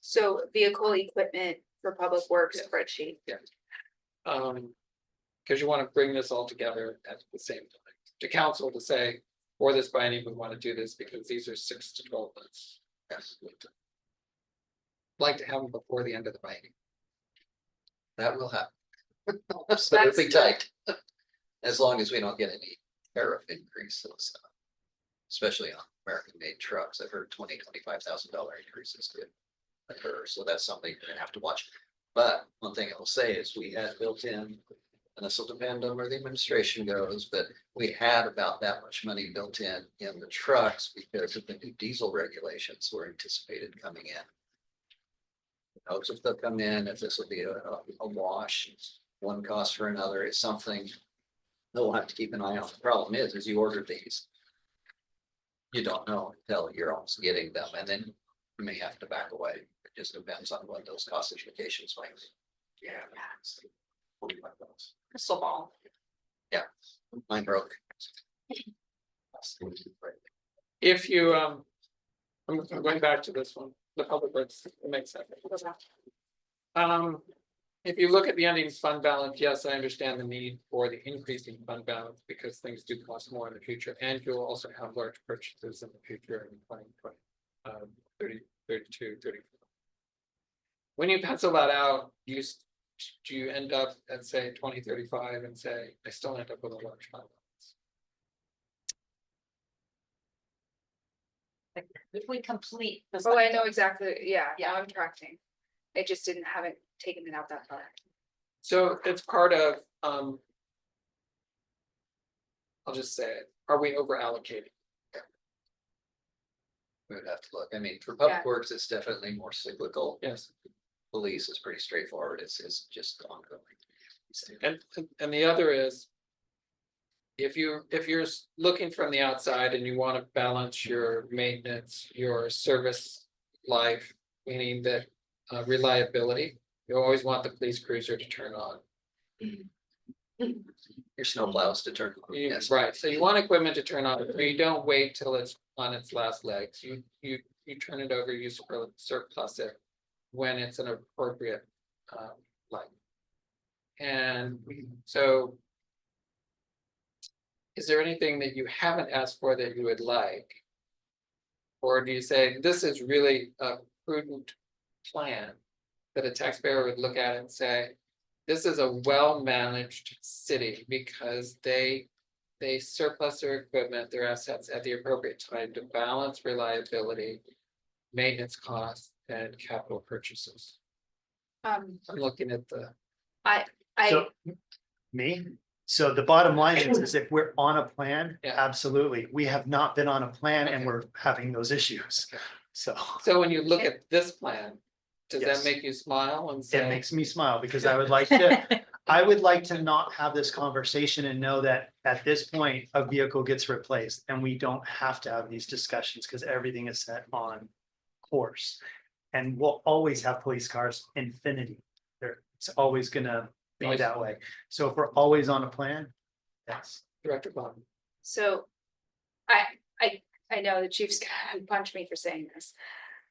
So vehicle equipment for public works Yeah. spreadsheet. Because you want to bring this all together at the same time, to council to say, for this binding, we want to do this because these are 6 to 12 months. Yes, Like to have them before the end of the binding. that will happen. So it'll be tight. As long as we don't get any tariff increases. Especially on American-made trucks. I've heard $25,000 increases could occur, so that's something you're gonna have to watch. But one thing I will say is we had built in, and this will depend on where the administration goes, but we had about that much money built in the trucks because of the new diesel regulations were anticipated coming in. Who knows if they'll come in, if this will be a wash, one cost for another, is something that we'll have to keep an eye on. The problem is you order these. You don't know until you're almost getting them, and then you may have to back away. It just depends on what those cost implications might be. Yeah. Crystal ball. Mine broke. If you, I'm going back to this one, the public works, it makes sense. If you look at the ending fund balance, yes, I understand the need for the increasing fund balance because things do cost more in the future, and you'll also have large purchases in the future in 2020, 30, 32, 34. When you pencil that out, do you end up at say 2035 and say, I still end up with a large fund balance? If we complete this. Oh, I know exactly, yeah, Yeah. now I'm tracking. I just haven't taken it out that far. So it's part of, I'll just say it, are we over allocating? We would have to look. I mean, for public Yeah. works, it's definitely more cyclical. Yes. Police is pretty straightforward. It's just ongoing. And the other is. If you're looking from the outside and you want to balance your maintenance, your service life, meaning that reliability, you always want the police cruiser to turn on. Your snowplows to turn. on, yes. Right, so you want equipment to turn on, or you don't wait till it's on its last legs, you turn it over, you surplus it. When it's an appropriate life. And so. Is there anything that you haven't asked for that you would like? Or do you say, this is really a prudent plan that a taxpayer would look at and say, this is a well-managed city because they surplus their equipment, their assets at the appropriate time to balance reliability, maintenance costs, and capital purchases. I'm looking at the, I, So, me? So the bottom line is if we're on a plan, Yeah. absolutely. We have not been on a plan and Okay. we're having those issues. Okay. So so when you look at this plan, does Yes. that make you smile and it say? makes me smile because I would like to not have this conversation and know that at this point, a vehicle gets replaced and we don't have to have these discussions because everything is set on course. And we'll always have police cars infinity. It's always gonna be Always. that way. So if we're always on a plan, yes. Director Bond. so. I know the chief's gonna punch me for saying this.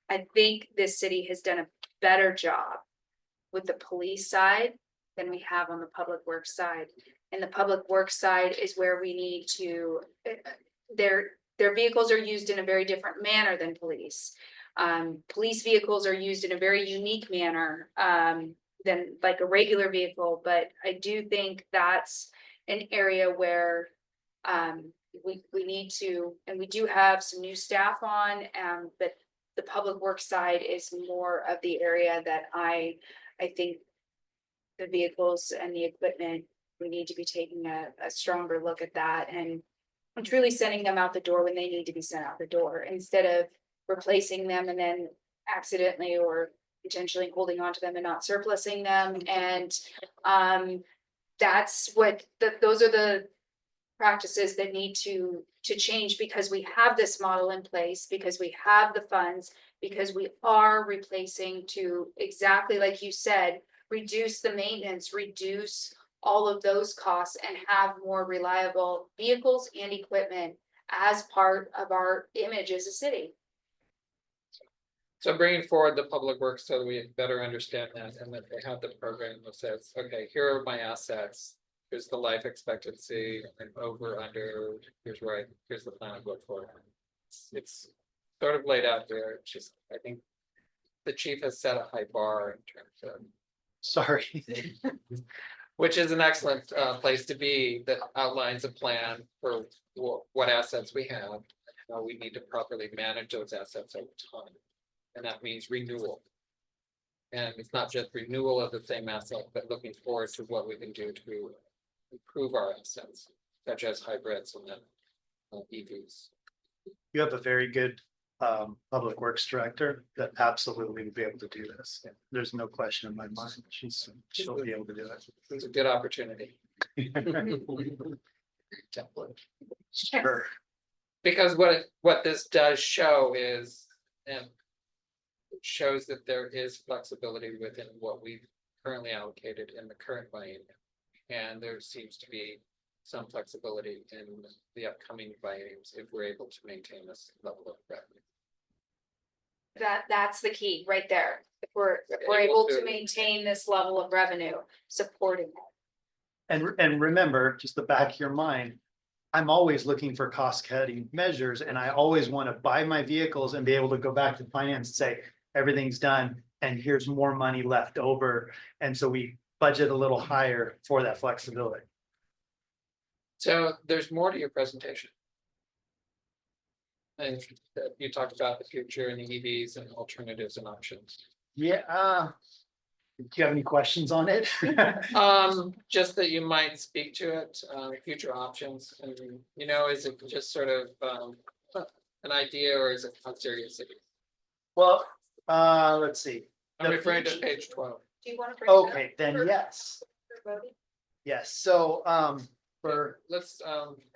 I think this city has done a better job with the police side than we have on the public works side. And the public works side is where we need to, their vehicles are used in a very different manner than police. Police vehicles are used in a very unique manner, than like a regular vehicle, but I do think that's an area where, we need to, and we do have some new staff on, but the public works side is more of the area that I think the vehicles and the equipment, we need to be taking a stronger look at that and truly sending them out the door when they need to be sent out the door, instead of replacing them and then accidentally or potentially holding on to them and not surplusing them. And that's what, those are the practices that need to change, because we have this model in place, because we have the funds, because we are replacing, to exactly like you said, reduce the maintenance, reduce all of those costs, and have more reliable vehicles and equipment as part of our image as a city. So bringing forward the public works so that we better understand that, and that they have the program that says, okay, here are my assets. Here's the life expectancy, and over, under, here's the plan I go for. It's sort of laid out there. It's just, I think the chief has set a high bar in terms of, Sorry. which is an excellent place to be, that outlines a plan for what assets we have, and how we need to properly manage those assets over time. And that means renewal. And it's not just renewal of the same asset, but looking forward to what we can do to improve our assets, such as hybrids and then EVs. You have a very good public works director that absolutely will be able to do this. There's no question in my mind. She'll be able to do it. It's a good opportunity. Template. Sure. Because what this does show is, it shows that there is flexibility within what we've currently allocated in the current biennium. And there seems to be some flexibility in the upcoming bienniums if we're able to maintain this level of revenue. That's the key right there. If we're able to maintain this level of revenue, supporting it. And remember, just the back of your mind, I'm always looking for cost cutting measures, and I always want to buy my vehicles and be able to go back to finance and say, everything's done and here's more money left over. And so we budget a little higher for that flexibility. So there's more to your presentation. And you talked about the future and the EVs and alternatives and options. Yeah, do you have any questions on it? Just that you might speak to it, future options, and is it just sort of an idea, or is it how serious it is? Well, let's see. I'm referring to page 12. Do you want to? Okay, then yes. Yes, so Let's,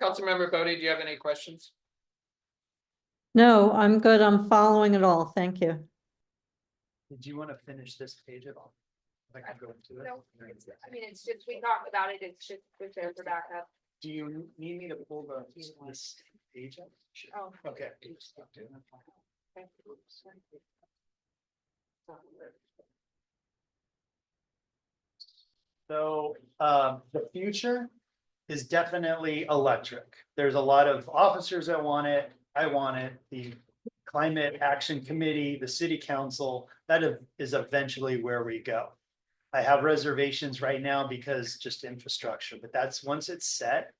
Councilmember Bodie, do you have any questions? No, I'm good. I'm following it all. Thank you. did you want to finish this page at all? I can go into it. No, it's just, we talked about it, it's just, it's there for backup. Do you need me to pull this page up? Oh. Okay. So the future is definitely electric. There's a lot of officers that want it. I want it. The Climate Action Committee, the City Council, that is eventually where we go. I have reservations right now because just infrastructure, but that's once it's set.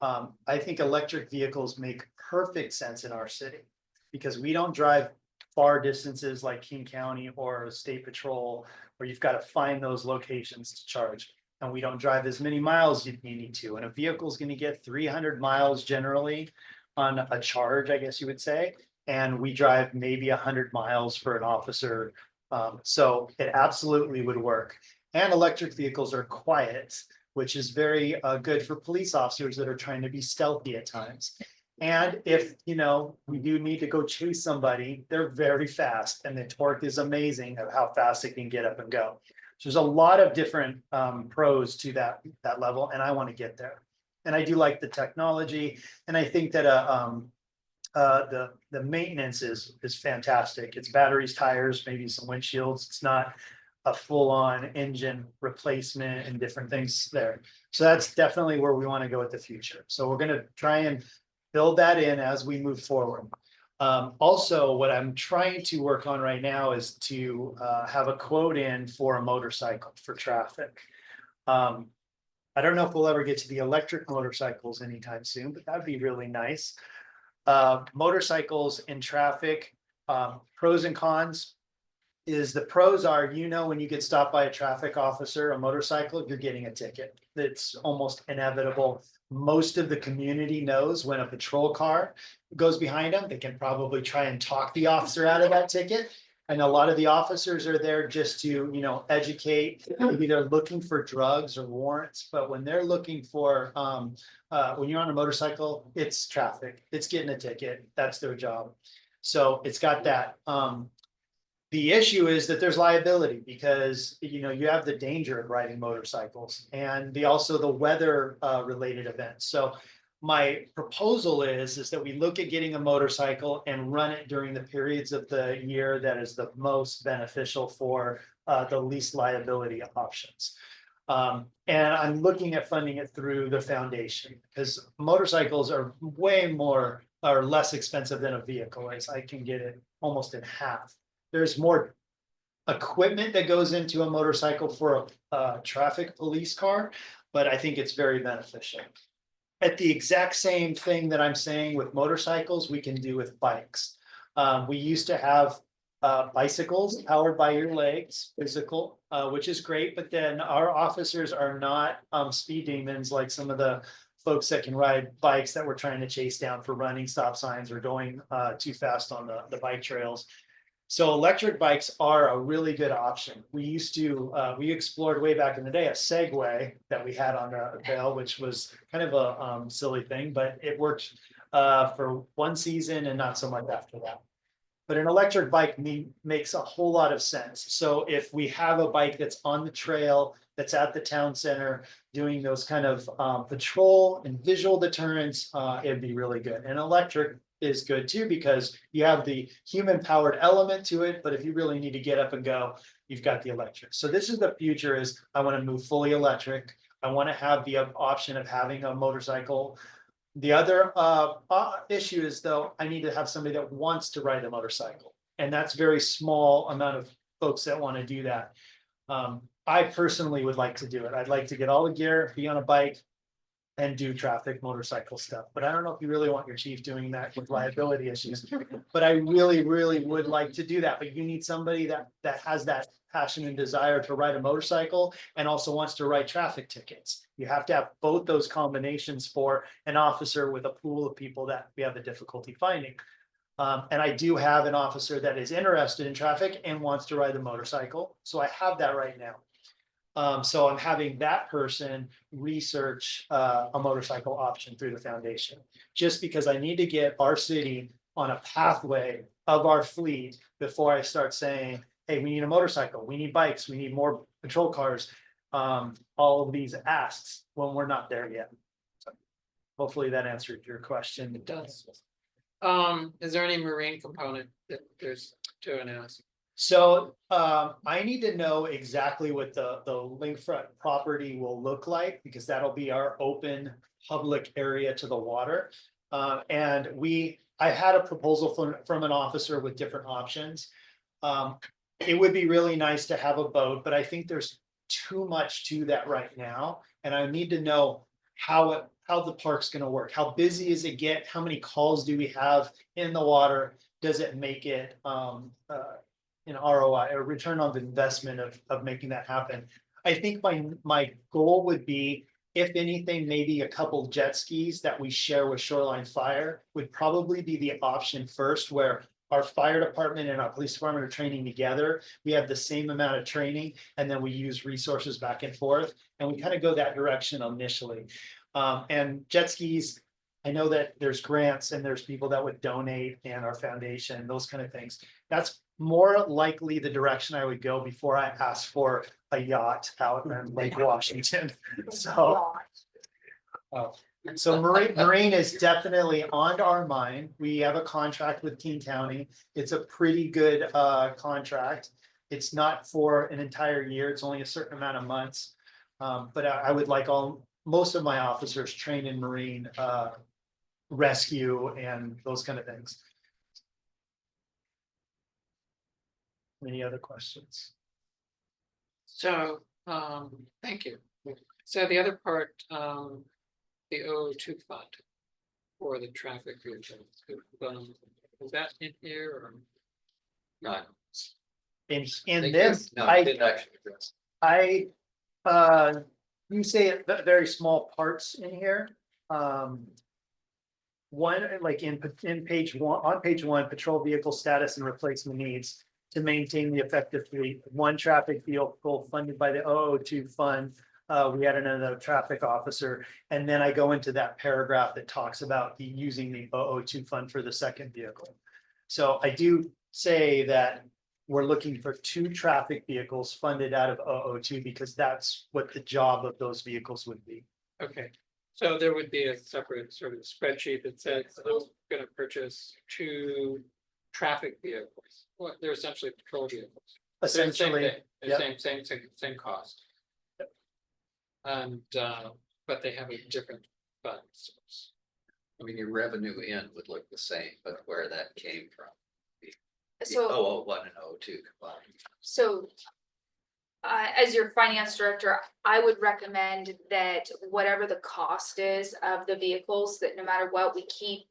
I think electric vehicles make perfect sense in our city because we don't drive far distances like King County or State Patrol, where you've got to find those locations to charge. And we don't drive as many miles you need to. And a vehicle is going to get 300 miles generally on a charge, I guess you would say. And we drive maybe 100 miles for an officer. So it absolutely would work. And electric vehicles are quiet, which is very good for police officers that are trying to be stealthy at times. And if, we do need to go chase somebody, they're very fast and the torque is amazing of how fast it can get up and go. So there's a lot of different pros to that level, and I want to get there. And I do like the technology, and I think that the maintenance is fantastic. It's batteries, tires, maybe some windshields. It's not a full-on engine replacement and different things there. So that's definitely where we want to go with the future. So we're going to try and build that in as we move forward. Also, what I'm trying to work on right now is to have a quote in for a motorcycle for traffic. I don't know if we'll ever get to the electric motorcycles anytime soon, but that'd be really nice. Motorcycles in traffic, pros and cons. is the pros are, when you get stopped by a traffic officer, a motorcycle, you're getting a ticket. It's almost inevitable. Most of the community knows when a patrol car goes behind them, they can probably try and talk the officer out of that ticket. And a lot of the officers are there just to, educate, maybe they're looking for drugs or warrants, but when they're looking for, when you're on a motorcycle, it's traffic, it's getting a ticket, that's their job. So it's got that. The issue is that there's liability because, you have the danger of riding motorcycles and also the weather related events. So my proposal is that we look at getting a motorcycle and run it during the periods of the year that is the most beneficial for the least liability options. And I'm looking at funding it through the foundation because motorcycles are way more or less expensive than a vehicle is. I can get it almost in half. There's more equipment that goes into a motorcycle for a traffic police car, but I think it's very beneficial. At the exact same thing that I'm saying with motorcycles, we can do with bikes. We used to have bicycles powered by your legs, physical, which is great, but then our officers are not speed demons like some of the folks that can ride bikes that we're trying to chase down for running stop signs or going too fast on the bike trails. So electric bikes are a really good option. We explored way back in the day, a Segway that we had on the trail, which was kind of a silly thing, but it worked for one season and not so much after that. But an electric bike makes a whole lot of sense. So if we have a bike that's on the trail, that's at the town center, doing those kind of patrol and visual deterrence, it'd be really good. And electric is good too, because you have the human powered element to it, but if you really need to get up and go, you've got the electric. So this is the future is I want to move fully electric. I want to have the option of having a motorcycle. The other issue is though, I need to have somebody that wants to ride a motorcycle. And that's very small amount of folks that want to do that. I personally would like to do it. I'd like to get all the gear, be on a bike, and do traffic motorcycle stuff. But I don't know if you really want your chief doing that with liability issues. But I really, really would like to do that. But you need somebody that has that passion and desire to ride a motorcycle and also wants to write traffic tickets. You have to have both those combinations for an officer with a pool of people that we have a difficulty finding. And I do have an officer that is interested in traffic and wants to ride the motorcycle. So I have that right now. So I'm having that person research a motorcycle option through the foundation, just because I need to get our city on a pathway of our fleet before I start saying, hey, we need a motorcycle, we need bikes, we need more patrol cars, all of these asks when we're not there yet. So hopefully that answered your question. It does. Is there any marine component that there's to an ask? So I need to know exactly what the lakefront property will look like, because that'll be our open public area to the water. And I had a proposal from an officer with different options. It would be really nice to have a boat, but I think there's too much to that right now. And I need to know how the park's gonna work. How busy is it get? How many calls do we have in the water? Does it make it ROI or return on the investment of making that happen? I think my goal would be, if anything, maybe a couple jet skis that we share with Shoreline Fire would probably be the option first, where our fire department and our police department are training together. We have the same amount of training, and then we use resources back and forth, and we kind of go that direction initially. And jet skis, I know that there's grants and there's people that would donate, and our foundation, those kind of things. That's more likely the direction I would go before I ask for a yacht out in Lake Washington. So marine is definitely on our mind. We have a contract with King County. It's a pretty good contract. It's not for an entire year. It's only a certain amount of months. But I would like most of my officers trained in marine rescue and those kind of things. Any other questions? So, thank you. So the other part, the 002 fund for the traffic region, is that in here or? Not, in They this, do. No, I didn't actually address. You say it, very small parts in here. One, like in page one, on page one, patrol vehicle status and replacement needs to maintain the effective fleet. One traffic vehicle funded by the 002 fund. We had another traffic officer, and then I go into that paragraph that talks about using the 002 fund for the second vehicle. So I do say that we're looking for 2 traffic vehicles funded out of 002 because that's what the job of those vehicles would be. Okay, so there would be a separate sort of spreadsheet that says, I'm gonna purchase 2 traffic vehicles. Well, they're essentially patrol vehicles. They're the same Essentially, thing. They're yep. same cost. And, but they have a different fund source. I mean, your revenue in would look the same, but where that came from. So, 001 and 002 combined. so. As your finance director, I would recommend that whatever the cost is of the vehicles, that no matter what, we keep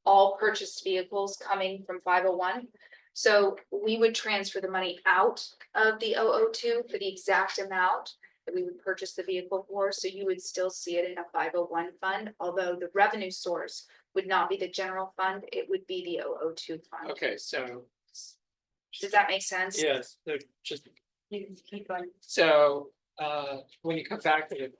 all purchased vehicles coming from 501. So we would transfer the money out of the 002 for the exact amount that we would purchase the vehicle for. So you would still see it in a 501 fund, although the revenue source would not be the general fund, it would be the 002 fund. Okay, so, Does that make sense? yes, they're just, You can keep going. so, when you come back to the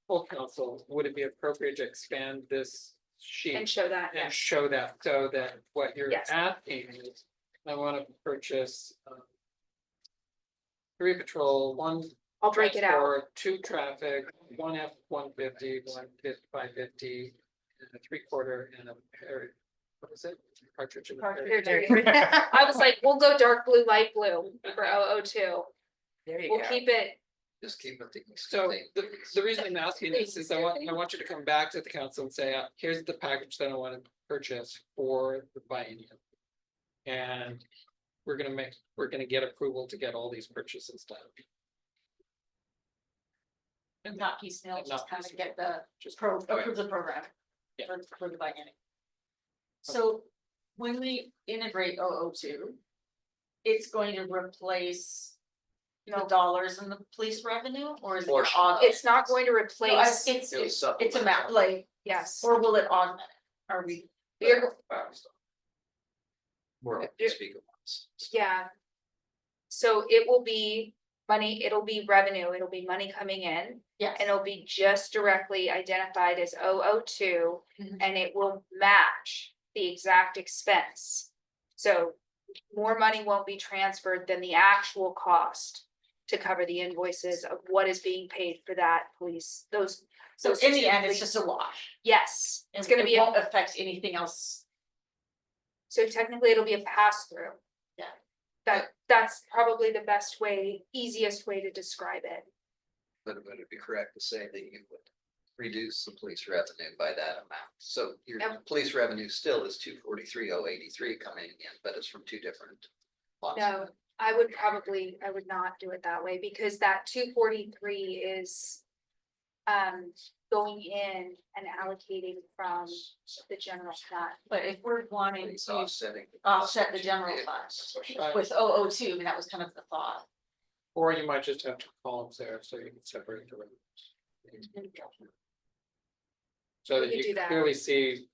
full council, would it be appropriate to expand this sheet? And show that, And yes. show that, so that what you're Yes. asking is, I wanna purchase. 3 patrol, 1 I'll break it out. transport, 2 traffic, 1 F-150, 1 550, and a 3/4 and a pair, what is it? Cartridge and a Cartridge. pair. I was like, we'll go dark blue, light blue for 002. There you We'll go. keep it, Just keep it the So same. the reason I'm asking this is I want you to come back to the council and say, here's the package that I want to purchase for the biennium. And we're gonna get approval to get all these purchases done. And Not piecemeal, And just not kind of piecemeal. get the just approve the program. Yeah. For the biennium. So when we integrate 002. It's going to replace. The dollars in the police revenue, or is it? Portion. it's not going to No, replace, it's, It'll it's a supplement. map, like, yes. or will it augment it? Are we? We're- More Yeah. speaker ones. Yeah. So it will be money, it'll be revenue, it'll be money coming in, Yes. and it'll be just directly identified as 002, Mhm. and it will match the exact expense. So more money won't be transferred than the actual cost to cover the invoices of what is being paid for that police, those. So those in the two end, it's police- just a wash. Yes, And it's gonna it be, won't affect anything else. so technically it'll be a pass through. Yeah. That's probably the best way, easiest way to describe it. But would it be correct to say that you would reduce the police revenue by that amount? So your Yep. police revenue still is 243,083 coming in, but it's from 2 different. lots. No, I would not do it that way, because that 243 is. Going in and allocating from the general fund. But if we're wanting It's to offsetting. offset the general Yeah, fund that's what she- Right. with 002, I mean, that was kind of the thought. Or you might just have 2 columns there, so you can separate the revenues. So We that could you do can that. clearly see,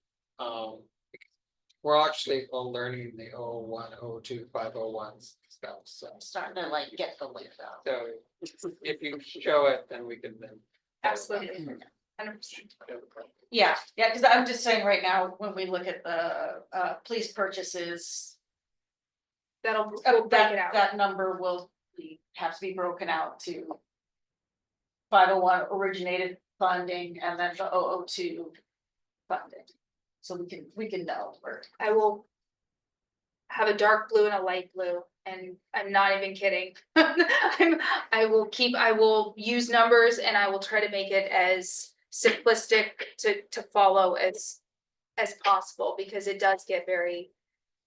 we're actually all learning the 001, 002, 501s stuff, so. I'm starting to like get the lift out. So if you show it, then we can then. Absolutely. 100%. Yeah, because I'm just saying right now, when we look at the police purchases. We'll break it out. That number will have to be broken out to. 501 originated funding and then the 002 funding. So we can know where. I will. Have a dark blue and a light blue, and I'm not even kidding. I will use numbers, and I will try to make it as simplistic to follow as possible, because it does get very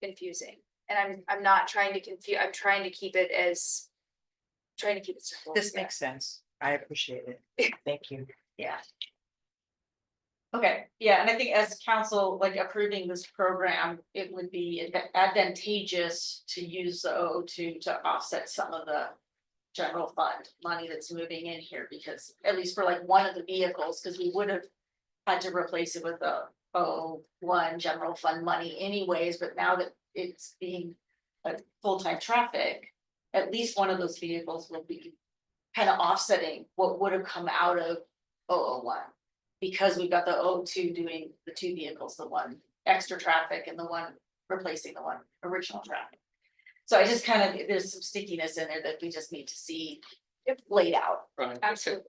confusing. And I'm not trying to confuse, I'm trying to keep it as. Trying to keep it simple. This makes sense. I appreciate it. Thank you. Yeah. Okay, yeah, and I think as council, like approving this program, it would be advantageous to use the O2 to offset some of the. General fund money that's moving in here, because at least for like one of the vehicles, because we would have. Had to replace it with the O1 general fund money anyways, but now that it's being a full-time traffic. At least one of those vehicles will be kind of offsetting what would have come out of 001. Because we've got the O2 doing the two vehicles, the one extra traffic and the one replacing the one original traffic. So I just kind of, there's some stickiness in there that we just need to see it laid out. Right. Absolutely.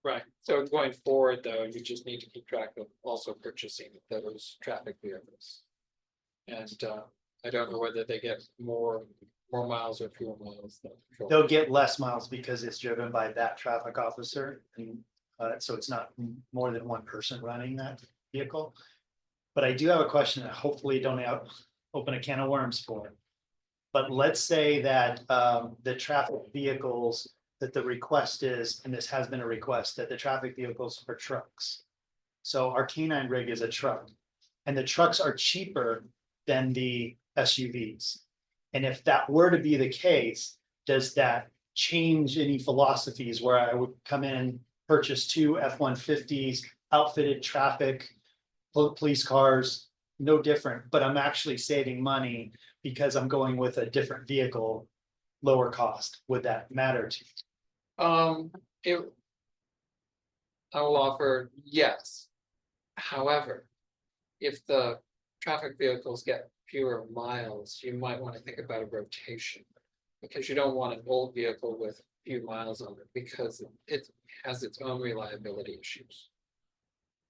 Right, so going forward, though, you just need to keep track of also purchasing those traffic vehicles. And I don't know whether they get more miles or fewer miles than patrol. They'll get less miles because it's driven by that traffic officer. And so it's not more than one person running that vehicle. But I do have a question that hopefully don't open a can of worms for. But let's say that the traffic vehicles that the request is, and this has been a request, that the traffic vehicles are trucks. So our K9 rig is a truck, and the trucks are cheaper than the SUVs. And if that were to be the case, does that change any philosophies where I would come in, purchase two F-150s, outfitted traffic, police cars, no different, but I'm actually saving money because I'm going with a different vehicle, lower cost? Would that matter to you? I will offer yes. However, if the traffic vehicles get fewer miles, you might want to think about a rotation. Because you don't want an old vehicle with few miles on it, because it has its own reliability issues.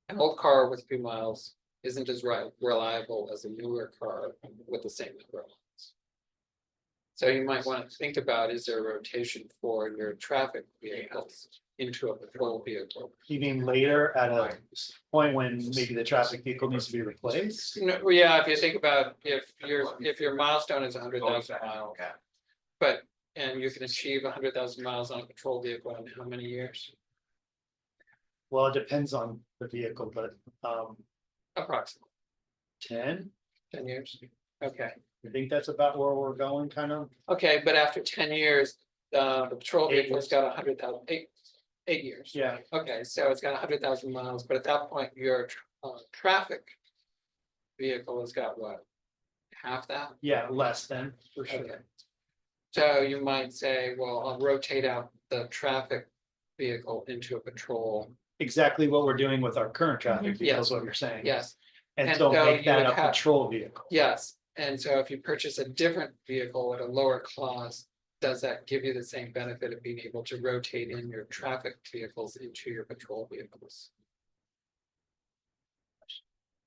An old car with few miles isn't as reliable as a newer car with the same number of miles. So you might want to think about, is there a rotation for your traffic vehicles into a patrol vehicle? You mean later at a point when maybe the traffic vehicle needs to be replaced? No, yeah, if you think about if your milestone is 100,000 miles. But and you can achieve 100,000 miles on a patrol vehicle in how many years? Well, it depends on the vehicle, but Approximately 10, 10 years. Okay, I think that's about where we're going, kind of. okay, but after 10 years, the patrol 8 vehicle's got 100,000, 8 years. Yeah, Okay, so it's got 100,000 miles, but at that point, your traffic vehicle has got what? Half that? yeah, less than, for sure. Okay. So you might say, well, I'll rotate out the traffic vehicle into a patrol. Exactly what we're doing with our current traffic vehicle Yes. is what you're saying. Yes, And And so so make you that would a have- patrol vehicle. yes. And so if you purchase a different vehicle at a lower cost, does that give you the same benefit of being able to rotate in your traffic vehicles into your patrol vehicles?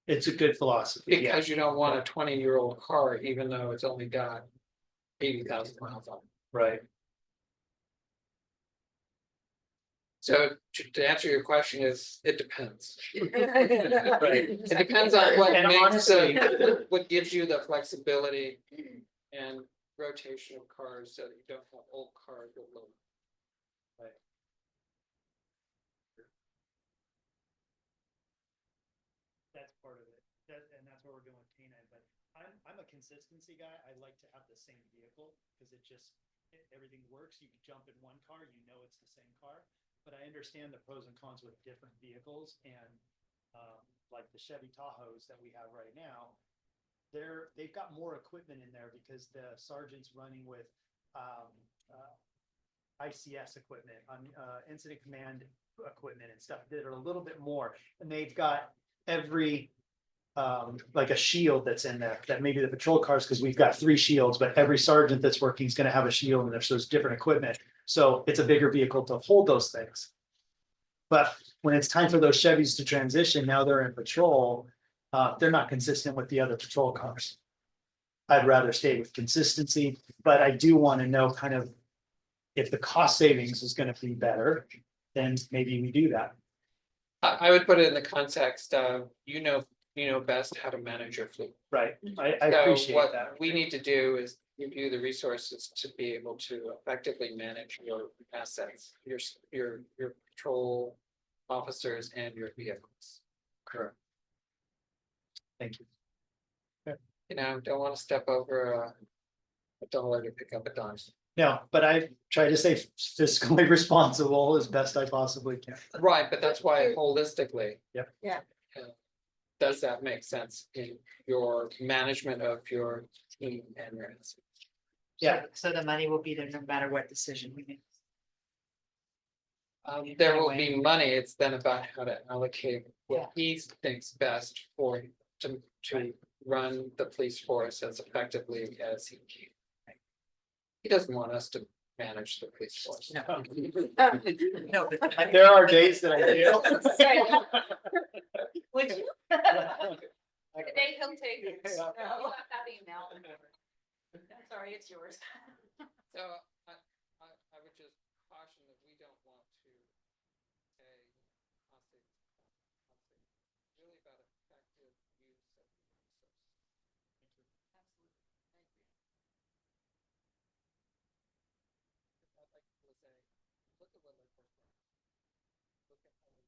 It's a good philosophy, yeah. Because you don't want a 20-year-old car, even though it's only got 80,000 miles on it. Right. So to answer your question is, it depends. Right. It depends on what And makes honestly- what gives you the flexibility and rotation of cars so that you don't have old cars with low. That's part of it. And that's where we're going with K9, but I'm a consistency guy. I like to have the same vehicle because everything works. You can jump in one car, you know it's the same car. But I understand the pros and cons with different vehicles, and like the Chevy Tahoes that we have right now, they've got more equipment in there because the sergeant's running with ICS equipment, incident command equipment and stuff that are a little bit more, and they've got every like a shield that's in there that maybe the patrol cars, because we've got 3 shields, but every sergeant that's working is going to have a shield in there, so there's different equipment. So it's a bigger vehicle to hold those things. But when it's time for those Chevys to transition, now they're in patrol, they're not consistent with the other patrol cars. I'd rather stay with consistency, but I do want to know kind of if the cost savings is going to be better, then maybe we do that. I would put it in the context of, you know best how to manage your fleet. Right, I So appreciate what that. we need to do is review the resources to be able to effectively manage your assets, your patrol officers and your vehicles. Correct. Thank you. You know, don't want to step over a dollar to pick up a dime. No, but I try to stay fiscally responsible as best I possibly can. Right, but that's why holistically. Yep. Yeah. Does that make sense in your management of your team and your? Yeah. So the money will be there no matter what decision we make. There will be money, it's then about how to allocate what he thinks best for, to run the police force as effectively as he can. He doesn't want us to manage the police force. No. No, but the money- There are days that I do. Would you? Today he'll take it. Yeah. You have that email. Sorry, it's yours. So I would just caution that we don't want to say really about effective use of the resources. I'd like to say, look at what they're working on. Look at how they.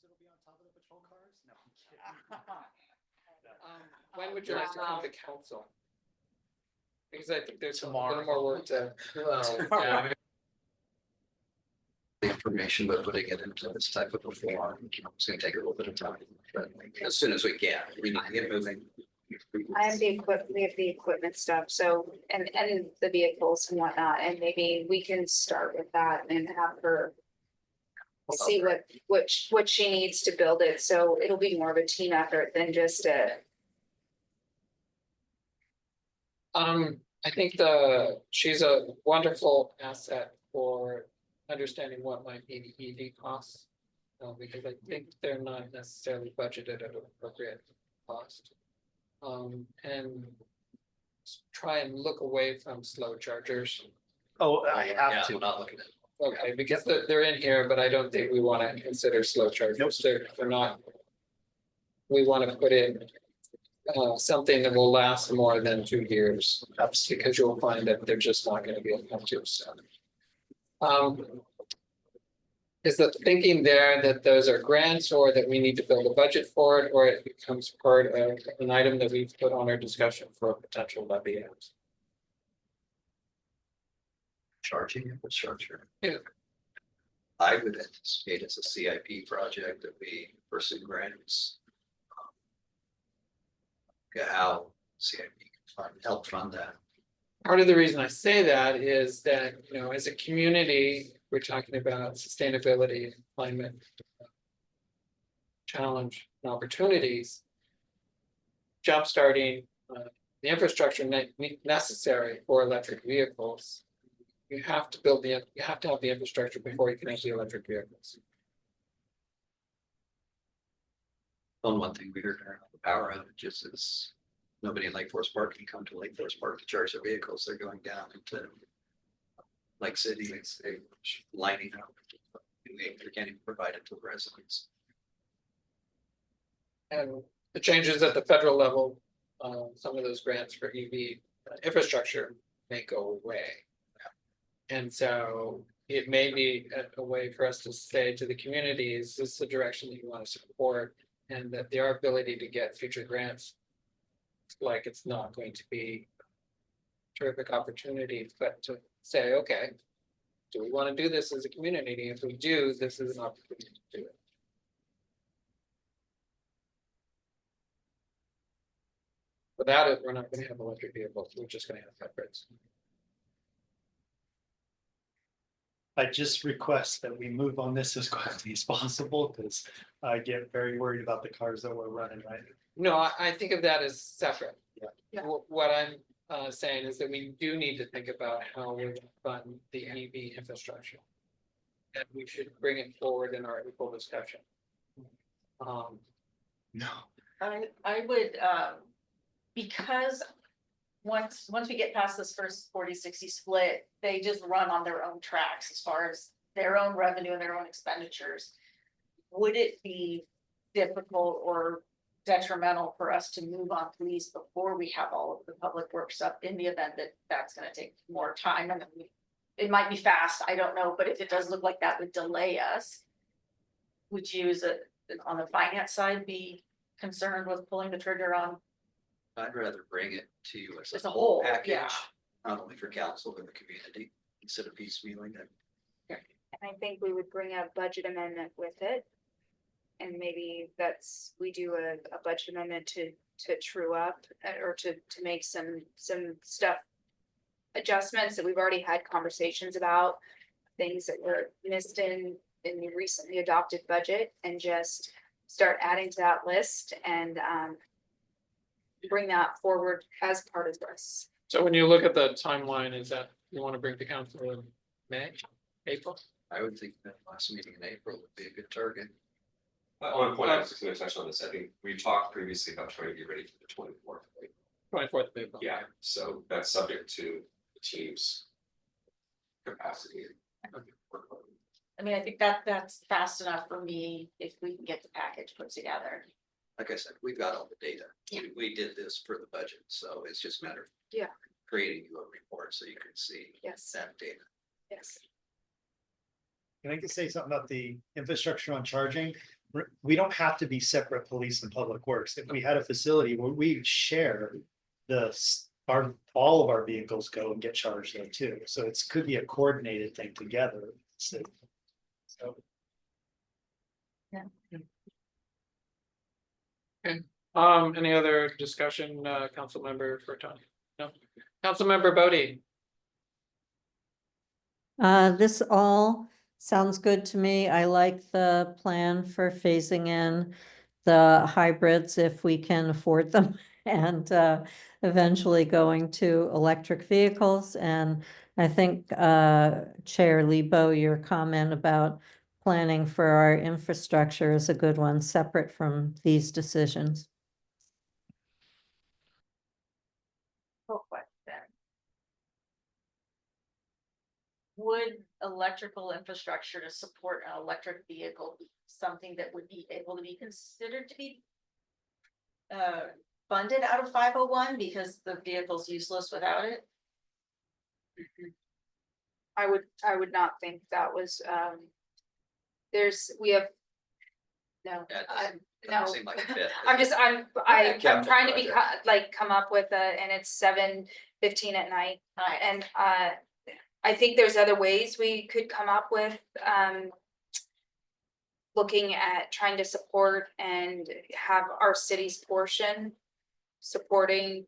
That'll be on top of the patrol cars? No, I'm kidding. When would you like to come to council? Because I think there's a Tomorrow. little more work to. The information, but putting it into this type of a form, it's gonna take a little bit of time, but as soon as we can, we need to get moving. I have we have the equipment stuff, so, and the vehicles and whatnot, and maybe we can start with that and have her. See what she needs to build it, so it'll be more of a team effort than just a. I think she's a wonderful asset for understanding what might be the EV costs. Because I think they're not necessarily budgeted at an appropriate cost. And try and look away from slow chargers. Oh, I Yeah, have to. I'm not looking at. Okay, because they're in here, but I don't think we want to consider slow chargers. They're not. We want to put in something that will last more than 2 years, because you'll find that they're just not going to be effective. So. Is the thinking there that those are grants, or that we need to build a budget for it, or it becomes part of an item that we've put on our discussion for a potential levy? Charging infrastructure. Yeah. I would anticipate as a CIP project that we pursue grants. How CIP can help fund that. Part of the reason I say that is that, you know, as a community, we're talking about sustainability, climate challenge and opportunities. Jumpstarting the infrastructure necessary for electric vehicles. You have to have the infrastructure before you can have the electric vehicles. One thing we heard during the power outages is nobody in Lake Forest Park can come to Lake Forest Park to charge their vehicles. They're going down into Lake City, they're lining up. They can't even provide it to the residents. And the changes at the federal level, some of those grants for EV infrastructure may go away. And so it may be a way for us to say to the community, is this the direction that you want to support? And that their ability to get future grants, like it's not going to be a terrific opportunity, but to say, okay, do we want to do this as a community? If we do, this is an opportunity to do it. Without it, we're not going to have electric vehicles. We're just going to have hybrids. I just request that we move on this as quickly as possible, because I get very worried about the cars that we're running right now. No, I think of that as separate. Yeah. What I'm saying is that we do need to think about how we fund the EV infrastructure. And we should bring it forward in our April discussion. No. I would, because once we get past this first 40-60 split, they just run on their own tracks as far as their own revenue and their own expenditures. Would it be difficult or detrimental for us to move on police before we have all of the public works up in the event that that's gonna take more time and then it might be fast, I don't know, but if it does look like that would delay us. Would you, on the finance side, be concerned with pulling the trigger on? I'd rather bring it to you As as a a whole, whole yeah. package, not only for council, but the community, instead of piecemealing it. And I think we would bring a budget amendment with it. And maybe we do a budget amendment to true up or to make some stuff. Adjustments that we've already had conversations about, things that were missed in the recently adopted budget and just start adding to that list and bring that forward as part of this. So when you look at the timeline, is that you want to bring the council in May, April? I would think that last meeting in April would be a good target. I want to point out, just gonna touch on this, I think we talked previously about trying to get ready for the 24th. 24th of April. Yeah, so that's subject to the team's capacity. I mean, I think that's fast enough for me if we can get the package put together. Like I said, we've got all the data. Yeah. We did this for the budget, so it's just a matter of Yeah. creating you a report so you can see Yes, that data. yes. Can I just say something about the infrastructure on charging? We don't have to be separate police and public works. If we had a facility where we share all of our vehicles go and get charged there too. So it's could be a coordinated thing together. So. Any other discussion, council member for Tony? No, council member Bodie. This all sounds good to me. I like the plan for phasing in the hybrids if we can afford them and eventually going to electric vehicles. And I think Chair Lebo, your comment about planning for our infrastructure is a good one, separate from these decisions. Quick question. Would electrical infrastructure to support an electric vehicle be something that would be able to be considered to be funded out of 501 because the vehicle's useless without it? I would not think that was, we have. No, That no, doesn't seem like a fit. I'm Capital trying to be, project. come up with and it's 7:15 at night. Right. And I think there's other ways we could come up with, looking at trying to support and have our city's portion supporting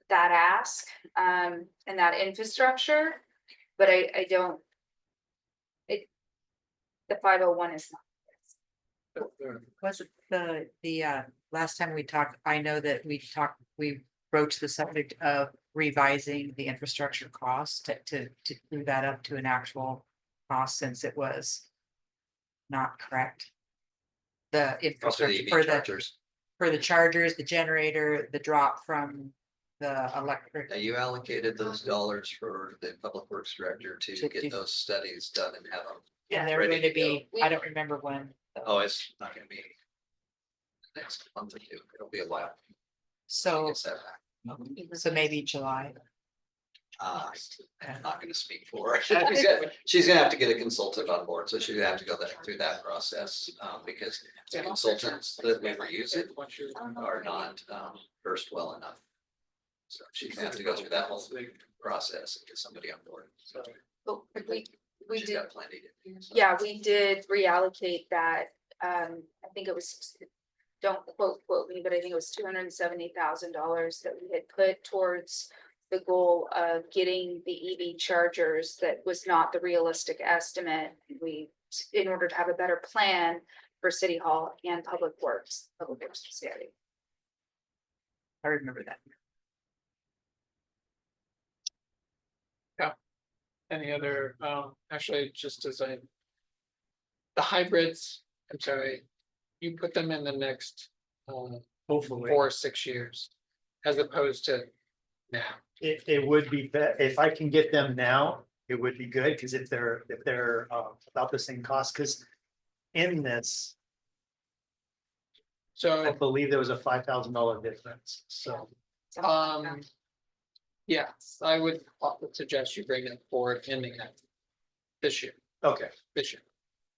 that ask, and that infrastructure, but I don't. The 501 is not. Was it the last time we talked, I know that we broached the subject of revising the infrastructure cost to move that up to an actual cost since it was not correct. The Also the infrastructure EV chargers. for the chargers, the generator, the drop from the electric. Now you allocated those dollars for the public works director to To do- get those studies done and have them. And they're ready going to to be, I don't remember when. Oh, it's not gonna be next month or two. It'll be a while. So, Get that back. so maybe July. I'm not gonna speak for her. Okay. She's gonna have to get a consultant on board, so she's gonna have to go through that process, because the consultants that never use it are not versed well enough. So she's gonna have to go through that whole process and get somebody on board. So But we she's did, got plenty to do. So. yeah, we did reallocate that, I think it was, don't quote me, but I think it was $270,000 that we had put towards the goal of getting the EV chargers. That was not the realistic estimate. In order to have a better plan for City Hall and Public Works Facility. I remember that. Any other, actually, just as the hybrids, I'm sorry, you put them in the next, Hopefully. 4 or 6 years. As opposed to now. It would be, if I can get them now, it would be good, because if they're about the same cost, because in this. I So, believe there was a $5,000 difference, so. something like that. yes, I would suggest you bring it forward in the end. This year, Okay, this year.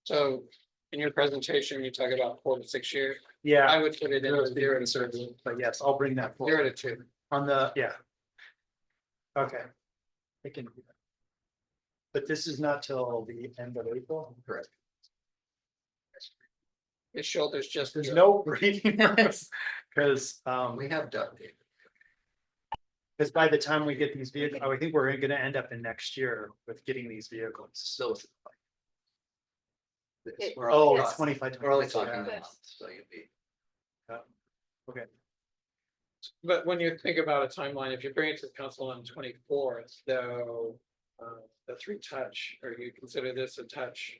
So in your presentation, you talk about 4 to 6 years. yeah, I would put it in 0 to 13, but yes, I'll bring that 0 forward to 2. on the, yeah. Okay. I can. do that. But this is not till the end of April. Correct. His shoulder's just. There's no breathing room, because, We have duct tape. because by the time we get these vehicles, I think we're gonna end up in next year with getting these vehicles. Still. It- We're Oh, only it's talking- 25. we're only talking yeah. a month, so you'd be. Okay, But when you think about a timeline, if you bring it to the council on 24th, though, the 3 touch, or you consider this a touch.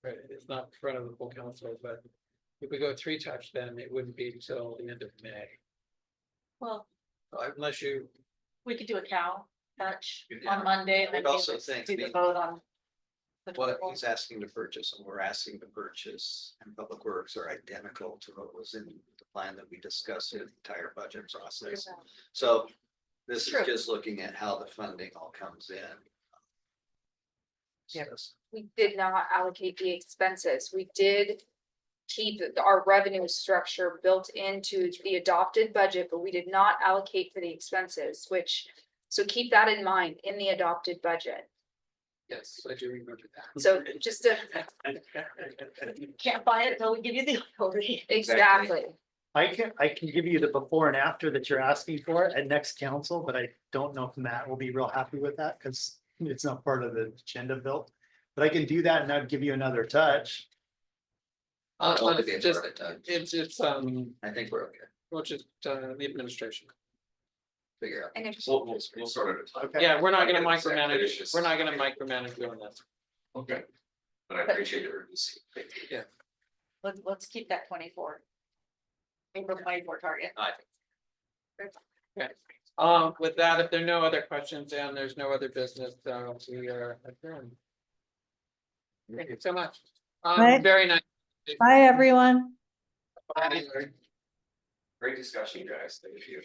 Right, it's not in front of the full council, but if we go 3 touch, then it wouldn't be until the end of May, Well, unless you. we could do a cow touch Yeah. on Monday and then I'd also think, do I the mean, vote on. the What 24th. he's asking to purchase and we're asking to purchase and Public Works are identical to what was in the plan that we discussed in the entire budget process. So this is True. just looking at how the funding all comes in. Yes. We did not allocate the expenses. We did keep our revenue structure built into the adopted budget, but we did not allocate for the expenses, which, so keep that in mind in the adopted budget. Yes, I do remember that. So just to, Can't buy it until we give you the authority. exactly. I can give you the before and after that you're asking for at next council, but I don't know if Matt will be real happy with that, because it's not part of the agenda built. But I can do that and I'd give you another touch. All to be a Just, part of time. it's, I think we're okay. which is, the administration. Figure out. And if, We'll sort it out. Okay. Yeah, we're not gonna Okay, it's micromanage, expeditious. we're not gonna micromanage doing this. Okay. But I appreciate your urgency. Thank you. Let's keep that 24. April 24 target. I think. With that, if there are no other questions and there's no other business, we are adjourned. Thank you so much. Right. Very nice. Bye, everyone. Great discussion, guys. Thank you.